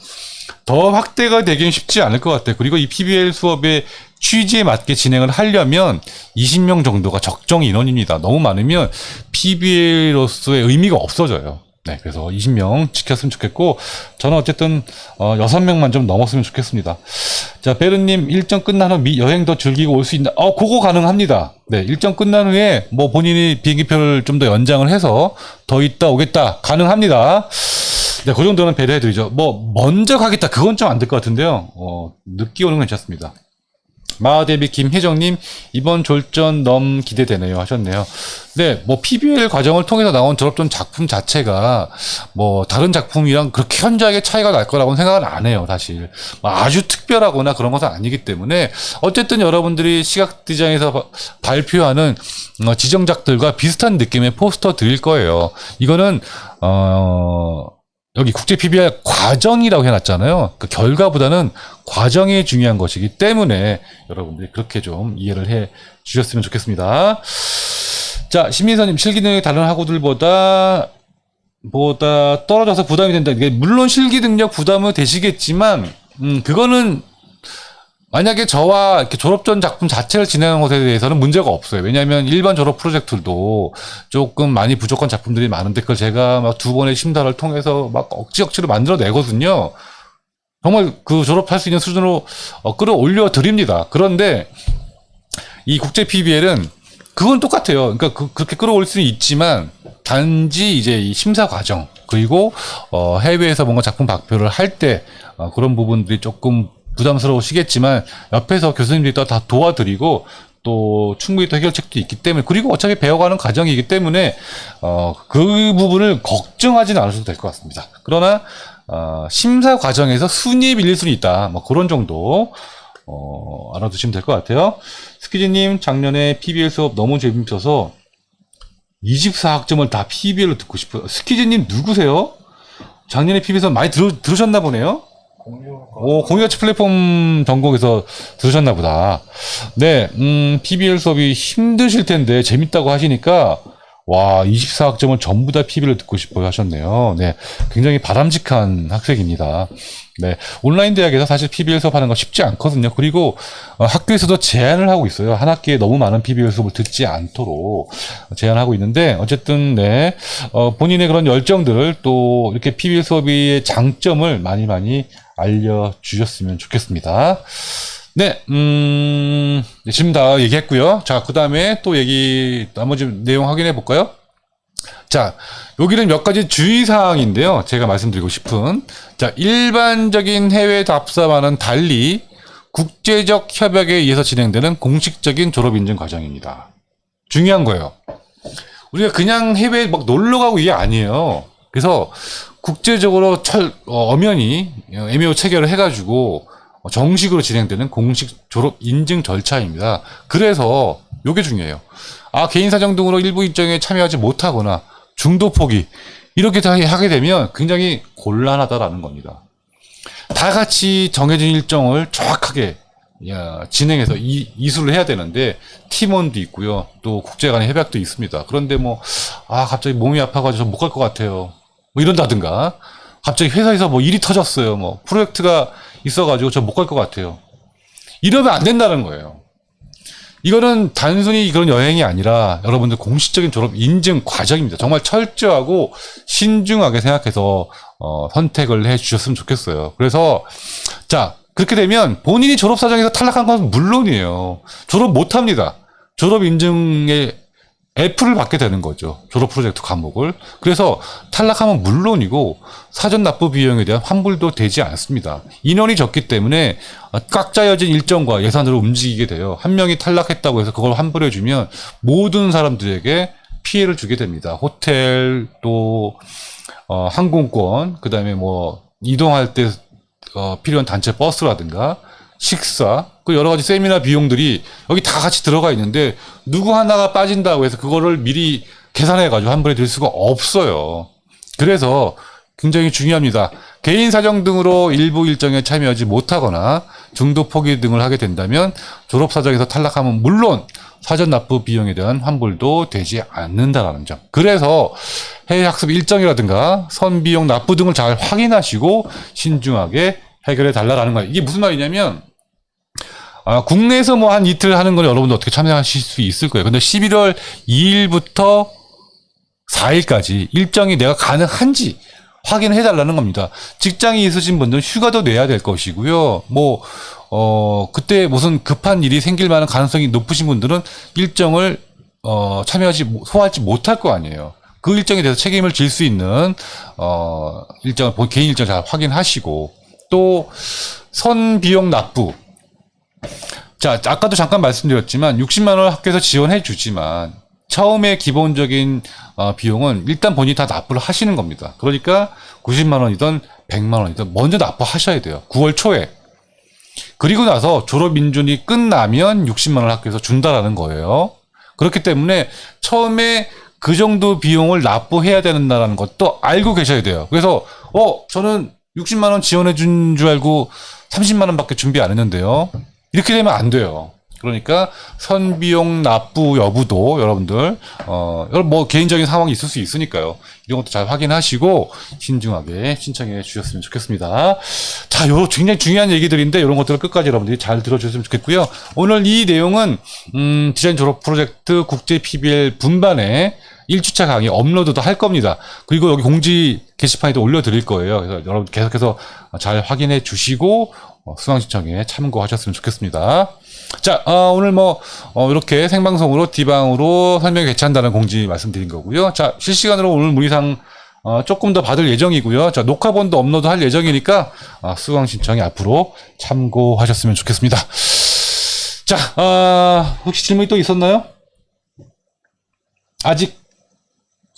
Speaker 1: 더 확대가 되긴 쉽지 않을 것 같아요. 그리고 이 PBL 수업의 취지에 맞게 진행을 하려면 20명 정도가 적정 인원입니다. 너무 많으면 PBL로서의 의미가 없어져요. 네, 그래서 20명 지켰으면 좋겠고, 저는 어쨌든 6명만 좀 넘었으면 좋겠습니다. 자, 베르님, 일정 끝난 후 여행 더 즐기고 올 수 있나? 그거 가능합니다. 네, 일정 끝난 후에 뭐 본인이 비행기표를 좀 더 연장을 해서 더 있다 오겠다 가능합니다. 네, 그 정도는 배려해드리죠. 뭐 먼저 가겠다, 그건 좀 안 될 것 같은데요. 늦게 오는 건 괜찮습니다. 마하대비 김혜정님, 이번 졸전 너무 기대되네요 하셨네요. 네, 뭐 PBL 과정을 통해서 나온 졸업전 작품 자체가 뭐 다른 작품이랑 그렇게 현저하게 차이가 날 거라고는 생각은 안 해요, 사실. 뭐 아주 특별하거나 그런 것은 아니기 때문에 어쨌든 여러분들이 시각 디자인에서 발표하는 지정작들과 비슷한 느낌의 포스터 드릴 거예요. 이거는 여기 국제 PBR 과정이라고 해놨잖아요. 그 결과보다는 과정이 중요한 것이기 때문에 여러분들이 그렇게 좀 이해를 해 주셨으면 좋겠습니다. 자, 신민서님, 실기 능력이 다른 학우들보다 떨어져서 부담이 된다. 이게 물론 실기 능력 부담은 되시겠지만, 그거는 만약에 저와 이렇게 졸업전 작품 자체를 진행한 것에 대해서는 문제가 없어요. 왜냐하면 일반 졸업 프로젝트들도 조금 많이 부족한 작품들이 많은데 그걸 제가 막 2번의 심사를 통해서 막 억지로 만들어내거든요. 정말 그 졸업할 수 있는 수준으로 끌어올려 드립니다. 그런데 이 국제 PBL은 그건 똑같아요. 그러니까 그렇게 끌어올 수는 있지만 단지 이제 이 심사 과정 그리고 해외에서 뭔가 작품 발표를 할 때 그런 부분들이 조금 부담스러우시겠지만 옆에서 교수님들이 또 다 도와드리고 또 충분히 또 해결책도 있기 때문에 그리고 어차피 배워가는 과정이기 때문에 그 부분을 걱정하지는 않으셔도 될 것 같습니다. 그러나 심사 과정에서 순위에 밀릴 수는 있다. 뭐 그런 정도 알아두시면 될 것 같아요. 스키즈님 작년에 PBL 수업 너무 재밌어서 24학점을 다 PBL로 듣고 싶어요. 스키즈님 누구세요? 작년에 PBL 수업 많이 들으셨나 보네요. 공유가치 플랫폼 전공에서 들으셨나 보다. 네, PBL 수업이 힘드실 텐데 재밌다고 하시니까 와, 24학점을 전부 다 PBL로 듣고 싶어요 하셨네요. 네, 굉장히 바람직한 학생입니다. 네, 온라인 대학에서 사실 PBL 수업하는 거 쉽지 않거든요. 그리고 학교에서도 제한을 하고 있어요. 한 학기에 너무 많은 PBL 수업을 듣지 않도록 제한하고 있는데 어쨌든 네, 본인의 그런 열정들을 또 이렇게 PBL 수업의 장점을 많이 알려주셨으면 좋겠습니다. 네, 지금 다 얘기했고요. 자, 그 다음에 또 나머지 내용 확인해 볼까요? 자, 여기는 몇 가지 주의사항인데요. 제가 말씀드리고 싶은. 자, 일반적인 해외 답사와는 달리 국제적 협약에 의해서 진행되는 공식적인 졸업인증 과정입니다. 중요한 거예요. 우리가 그냥 해외에 막 놀러 가고 이게 아니에요. 그래서 국제적으로 엄연히 MAO 체결을 해가지고 정식으로 진행되는 공식 졸업 인증 절차입니다. 그래서 요게 중요해요. 개인 사정 등으로 일부 일정에 참여하지 못하거나 중도 포기 이렇게 하게 되면 굉장히 곤란하다라는 겁니다. 다 같이 정해진 일정을 정확하게 진행해서 이수를 해야 되는데 팀원도 있고요. 또 국제 간의 협약도 있습니다. 그런데 갑자기 몸이 아파가지고 못 갈 것 같아요. 뭐 이런다든가 갑자기 회사에서 뭐 일이 터졌어요. 뭐 프로젝트가 있어가지고 저 못 갈 것 같아요. 이러면 안 된다는 거예요. 이거는 단순히 그런 여행이 아니라 여러분들 공식적인 졸업 인증 과정입니다. 정말 철저하고 신중하게 생각해서 선택을 해 주셨으면 좋겠어요. 그래서 자, 그렇게 되면 본인이 졸업 사정에서 탈락한 건 물론이에요. 졸업 못 합니다. 졸업 인증에 F를 받게 되는 거죠. 졸업 프로젝트 과목을. 그래서 탈락하면 물론이고 사전 납부 비용에 대한 환불도 되지 않습니다. 인원이 적기 때문에 꽉 짜여진 일정과 예산으로 움직이게 돼요. 한 명이 탈락했다고 해서 그걸 환불해주면 모든 사람들에게 피해를 주게 됩니다. 호텔, 또 항공권, 그 다음에 뭐 이동할 때 필요한 단체 버스라든가 식사, 그 여러 가지 세미나 비용들이 여기 다 같이 들어가 있는데 누구 하나가 빠진다고 해서 그거를 미리 계산해가지고 환불해 드릴 수가 없어요. 그래서 굉장히 중요합니다. 개인 사정 등으로 일부 일정에 참여하지 못하거나 중도 포기 등을 하게 된다면 졸업 사정에서 탈락하면 물론 사전 납부 비용에 대한 환불도 되지 않는다라는 점. 그래서 해외 학습 일정이라든가 선비용 납부 등을 잘 확인하시고 신중하게 해결해 달라라는 거예요. 이게 무슨 말이냐면 국내에서 뭐 한 이틀 하는 건 여러분들 어떻게 참여하실 수 있을 거예요. 근데 11월 2일부터 4일까지 일정이 내가 가능한지 확인해 달라는 겁니다. 직장이 있으신 분들은 휴가도 내야 될 것이고요. 그때 무슨 급한 일이 생길 만한 가능성이 높으신 분들은 일정을 소화하지 못할 거 아니에요. 그 일정에 대해서 책임을 질 수 있는 개인 일정 잘 확인하시고 또 선비용 납부. 자, 아까도 잠깐 말씀드렸지만 60만 원 학교에서 지원해 주지만 처음에 기본적인 비용은 일단 본인이 다 납부를 하시는 겁니다. 그러니까 90만 원이든 100만 원이든 먼저 납부하셔야 돼요. 9월 초에. 그리고 나서 졸업 인준이 끝나면 60만 원 학교에서 준다라는 거예요. 그렇기 때문에 처음에 그 정도 비용을 납부해야 된다는 것도 알고 계셔야 돼요. 그래서 저는 60만 원 지원해 준 줄 알고 30만 원밖에 준비 안 했는데요. 이렇게 되면 안 돼요. 그러니까 선비용 납부 여부도 여러분들 뭐 개인적인 상황이 있을 수 있으니까요. 이런 것도 잘 확인하시고 신중하게 신청해 주셨으면 좋겠습니다. 자, 요 굉장히 중요한 얘기들인데 이런 것들을 끝까지 여러분들이 잘 들어주셨으면 좋겠고요. 오늘 이 내용은 디자인 졸업 프로젝트 국제 PBL 분반에 1주차 강의 업로드도 할 겁니다. 그리고 여기 공지 게시판에도 올려드릴 거예요. 그래서 여러분 계속해서 잘 확인해 주시고 수강 신청에 참고하셨으면 좋겠습니다. 자, 오늘 이렇게 생방송으로 D방으로 설명이 개최한다는 공지 말씀드린 거고요. 자, 실시간으로 오늘 문의사항 조금 더 받을 예정이고요. 자, 녹화본도 업로드 할 예정이니까 수강 신청에 앞으로 참고하셨으면 좋겠습니다. 자, 혹시 질문이 또 있었나요? 아직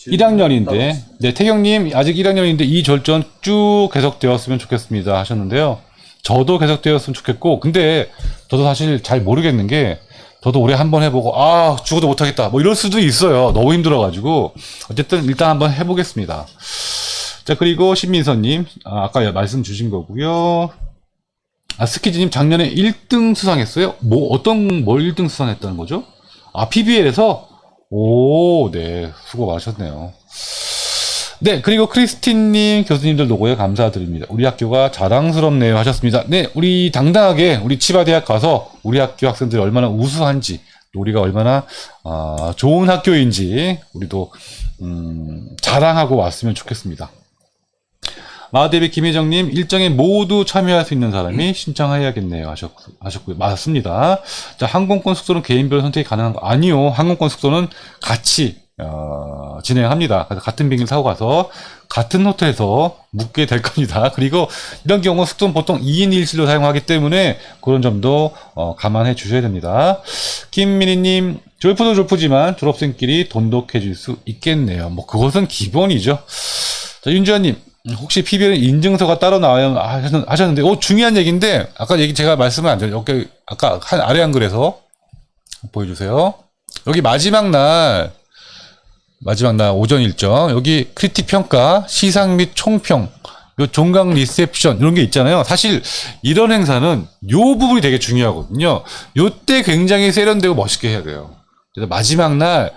Speaker 1: 1학년인데, 네, 태경님 아직 1학년인데 이 절전 쭉 계속되었으면 좋겠습니다 하셨는데요. 저도 계속되었으면 좋겠고, 근데 저도 사실 잘 모르겠는 게, 저도 올해 한번 해보고 죽어도 못하겠다 뭐 이럴 수도 있어요. 너무 힘들어가지고. 어쨌든 일단 한번 해보겠습니다. 자, 그리고 신민서님 아까 말씀 주신 거고요. 스키즈님 작년에 1등 수상했어요? 뭘 1등 수상했다는 거죠? PBL에서? 네, 수고 많으셨네요. 네, 그리고 크리스틴님 교수님들 노고에 감사드립니다. 우리 학교가 자랑스럽네요 하셨습니다. 네, 우리 당당하게 우리 치바대학 가서 우리 학교 학생들이 얼마나 우수한지, 우리가 얼마나 좋은 학교인지 우리도 자랑하고 왔으면 좋겠습니다. 마하대비 김혜정님, 일정에 모두 참여할 수 있는 사람이 신청해야겠네요 하셨고요. 맞습니다. 자, 항공권 숙소는 개인별로 선택이 가능한 거 아니요. 항공권 숙소는 같이 진행합니다. 그래서 같은 비행기를 타고 가서 같은 호텔에서 묵게 될 겁니다. 그리고 이런 경우 숙소는 보통 2인 1실로 사용하기 때문에 그런 점도 감안해 주셔야 됩니다. 김민희님, 졸프도 졸프지만 졸업생끼리 돈독해질 수 있겠네요. 뭐 그것은 기본이죠. 자, 윤주환님, 혹시 PBL은 인증서가 따로 나와야 하셨는데, 중요한 얘기인데 아까 제가 말씀을 안 드렸죠. 아까 아래 한글에서 보여주세요. 여기 마지막 날 오전 일정, 여기 크리틱 평가, 시상 및 총평, 요 종강 리셉션 이런 게 있잖아요. 사실 이런 행사는 요 부분이 되게 중요하거든요. 요때 굉장히 세련되고 멋있게 해야 돼요. 그래서 마지막 날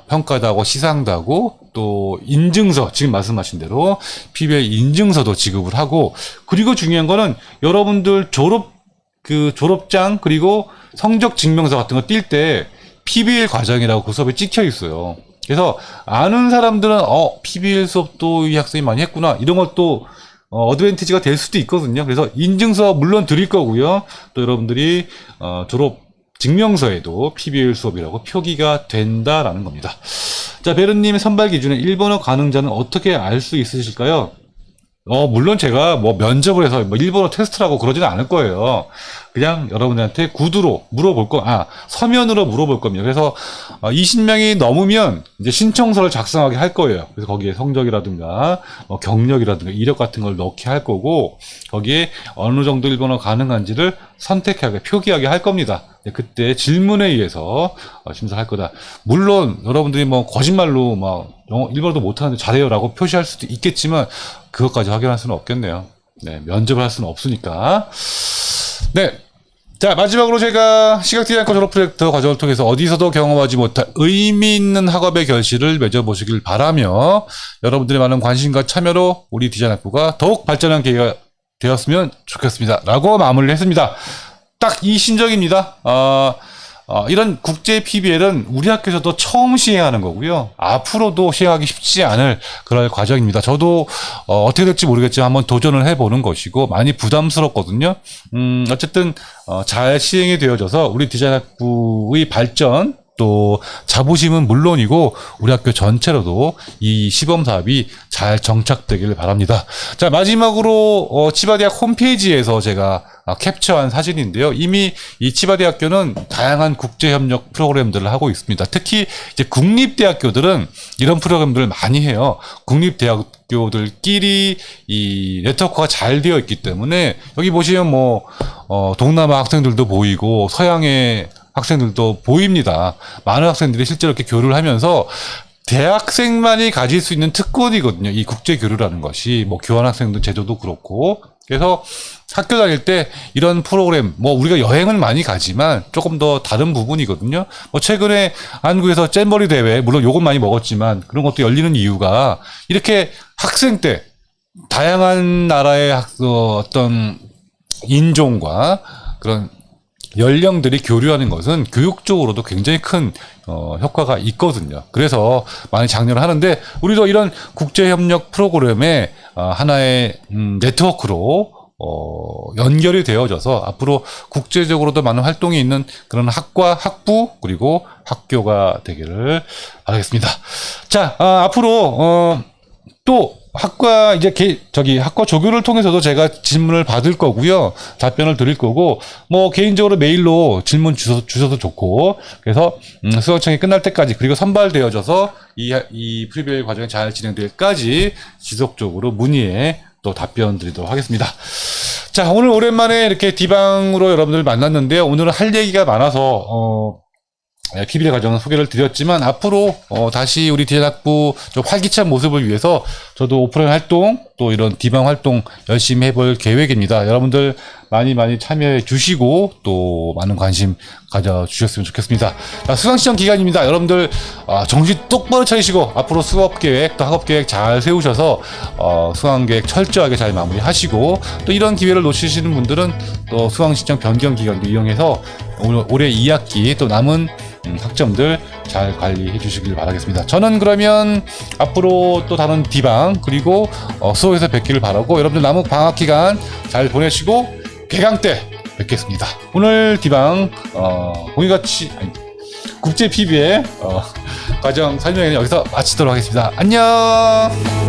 Speaker 1: 평가도 하고 시상도 하고 또 인증서, 지금 말씀하신 대로 PBL 인증서도 지급을 하고, 그리고 중요한 거는 여러분들 졸업장 그리고 성적 증명서 같은 거 띌 때 PBL 과정이라고 그 수업에 찍혀 있어요. 그래서 아는 사람들은 PBL 수업도 이 학생이 많이 했구나, 이런 것도 어드밴티지가 될 수도 있거든요. 그래서 인증서 물론 드릴 거고요. 또 여러분들이 졸업 증명서에도 PBL 수업이라고 표기가 된다라는 겁니다. 자, 베르님의 선발 기준에 일본어 가능자는 어떻게 알 수 있으실까요? 물론 제가 면접을 해서 일본어 테스트라고 그러지는 않을 거예요. 그냥 여러분들한테 구두로 물어볼 서면으로 물어볼 겁니다. 그래서 20명이 넘으면 이제 신청서를 작성하게 할 거예요. 그래서 거기에 성적이라든가 경력이라든가 이력 같은 걸 넣게 할 거고, 거기에 어느 정도 일본어 가능한지를 선택하게 표기하게 할 겁니다. 그때 질문에 의해서 심사할 거다. 물론 여러분들이 거짓말로 일본어도 못하는데 잘해요라고 표시할 수도 있겠지만 그것까지 확인할 수는 없겠네요. 네, 면접을 할 수는 없으니까. 네. 자, 마지막으로 제가 시각디자인과 졸업 프로젝트 과정을 통해서 어디서도 경험하지 못할 의미 있는 학업의 결실을 맺어보시길 바라며, 여러분들의 많은 관심과 참여로 우리 디자인학부가 더욱 발전한 계기가 되었으면 좋겠습니다 라고 마무리를 했습니다. 딱 이 심정입니다. 이런 국제 PBL은 우리 학교에서도 처음 시행하는 거고요. 앞으로도 시행하기 쉽지 않을 그런 과정입니다. 저도 어떻게 될지 모르겠지만 한번 도전을 해보는 것이고 많이 부담스럽거든요. 어쨌든 잘 시행이 되어져서 우리 디자인학부의 발전, 또 자부심은 물론이고 우리 학교 전체로도 이 시범 사업이 잘 정착되길 바랍니다. 자, 마지막으로 치바대학 홈페이지에서 제가 캡처한 사진인데요. 이미 이 치바대학교는 다양한 국제협력 프로그램들을 하고 있습니다. 특히 이제 국립대학교들은 이런 프로그램들을 많이 해요. 국립대학교들끼리 이 네트워크가 잘 되어 있기 때문에 여기 보시면 동남아 학생들도 보이고 서양의 학생들도 보입니다. 많은 학생들이 실제로 이렇게 교류를 하면서 대학생만이 가질 수 있는 특권이거든요. 이 국제 교류라는 것이 교환학생들 제도도 그렇고. 그래서 학교 다닐 때 이런 프로그램, 우리가 여행은 많이 가지만 조금 더 다른 부분이거든요. 최근에 한국에서 잼버리 대회, 물론 욕은 많이 먹었지만 그런 것도 열리는 이유가 이렇게 학생 때 다양한 나라의 어떤 인종과 그런 연령들이 교류하는 것은 교육적으로도 굉장히 큰 효과가 있거든요. 그래서 많이 장려를 하는데 우리도 이런 국제협력 프로그램의 하나의 네트워크로 연결이 되어져서 앞으로 국제적으로도 많은 활동이 있는 그런 학과, 학부, 그리고 학교가 되기를 바라겠습니다. 자, 앞으로, 또 학과 이제 학과 조교를 통해서도 제가 질문을 받을 거고요. 답변을 드릴 거고 뭐 개인적으로 메일로 질문 주셔도 좋고 그래서 수강청이 끝날 때까지 그리고 선발되어져서 이 프리뷰 과정이 잘 진행될 때까지 지속적으로 문의에 또 답변 드리도록 하겠습니다. 자, 오늘 오랜만에 이렇게 디방으로 여러분들 만났는데요. 오늘은 할 얘기가 많아서 PBL 과정 소개를 드렸지만 앞으로 다시 우리 디자인학부 좀 활기찬 모습을 위해서 저도 오프라인 활동 또 이런 디방 활동 열심히 해볼 계획입니다. 여러분들 많이 참여해 주시고 또 많은 관심 가져주셨으면 좋겠습니다. 자, 수강시험 기간입니다. 여러분들 정신 똑바로 차리시고 앞으로 수업 계획 또 학업 계획 잘 세우셔서 수강 계획 철저하게 잘 마무리하시고 또 이런 기회를 놓치시는 분들은 또 수강 신청 변경 기간도 이용해서 올해 2학기 또 남은 학점들 잘 관리해 주시길 바라겠습니다. 저는 그러면 앞으로 또 다른 디방 그리고 수업에서 뵙기를 바라고 여러분들 남은 방학 기간 잘 보내시고 개강 때 뵙겠습니다. 오늘 디방 공익가치 국제 PB의 과정 설명회는 여기서 마치도록 하겠습니다. 안녕.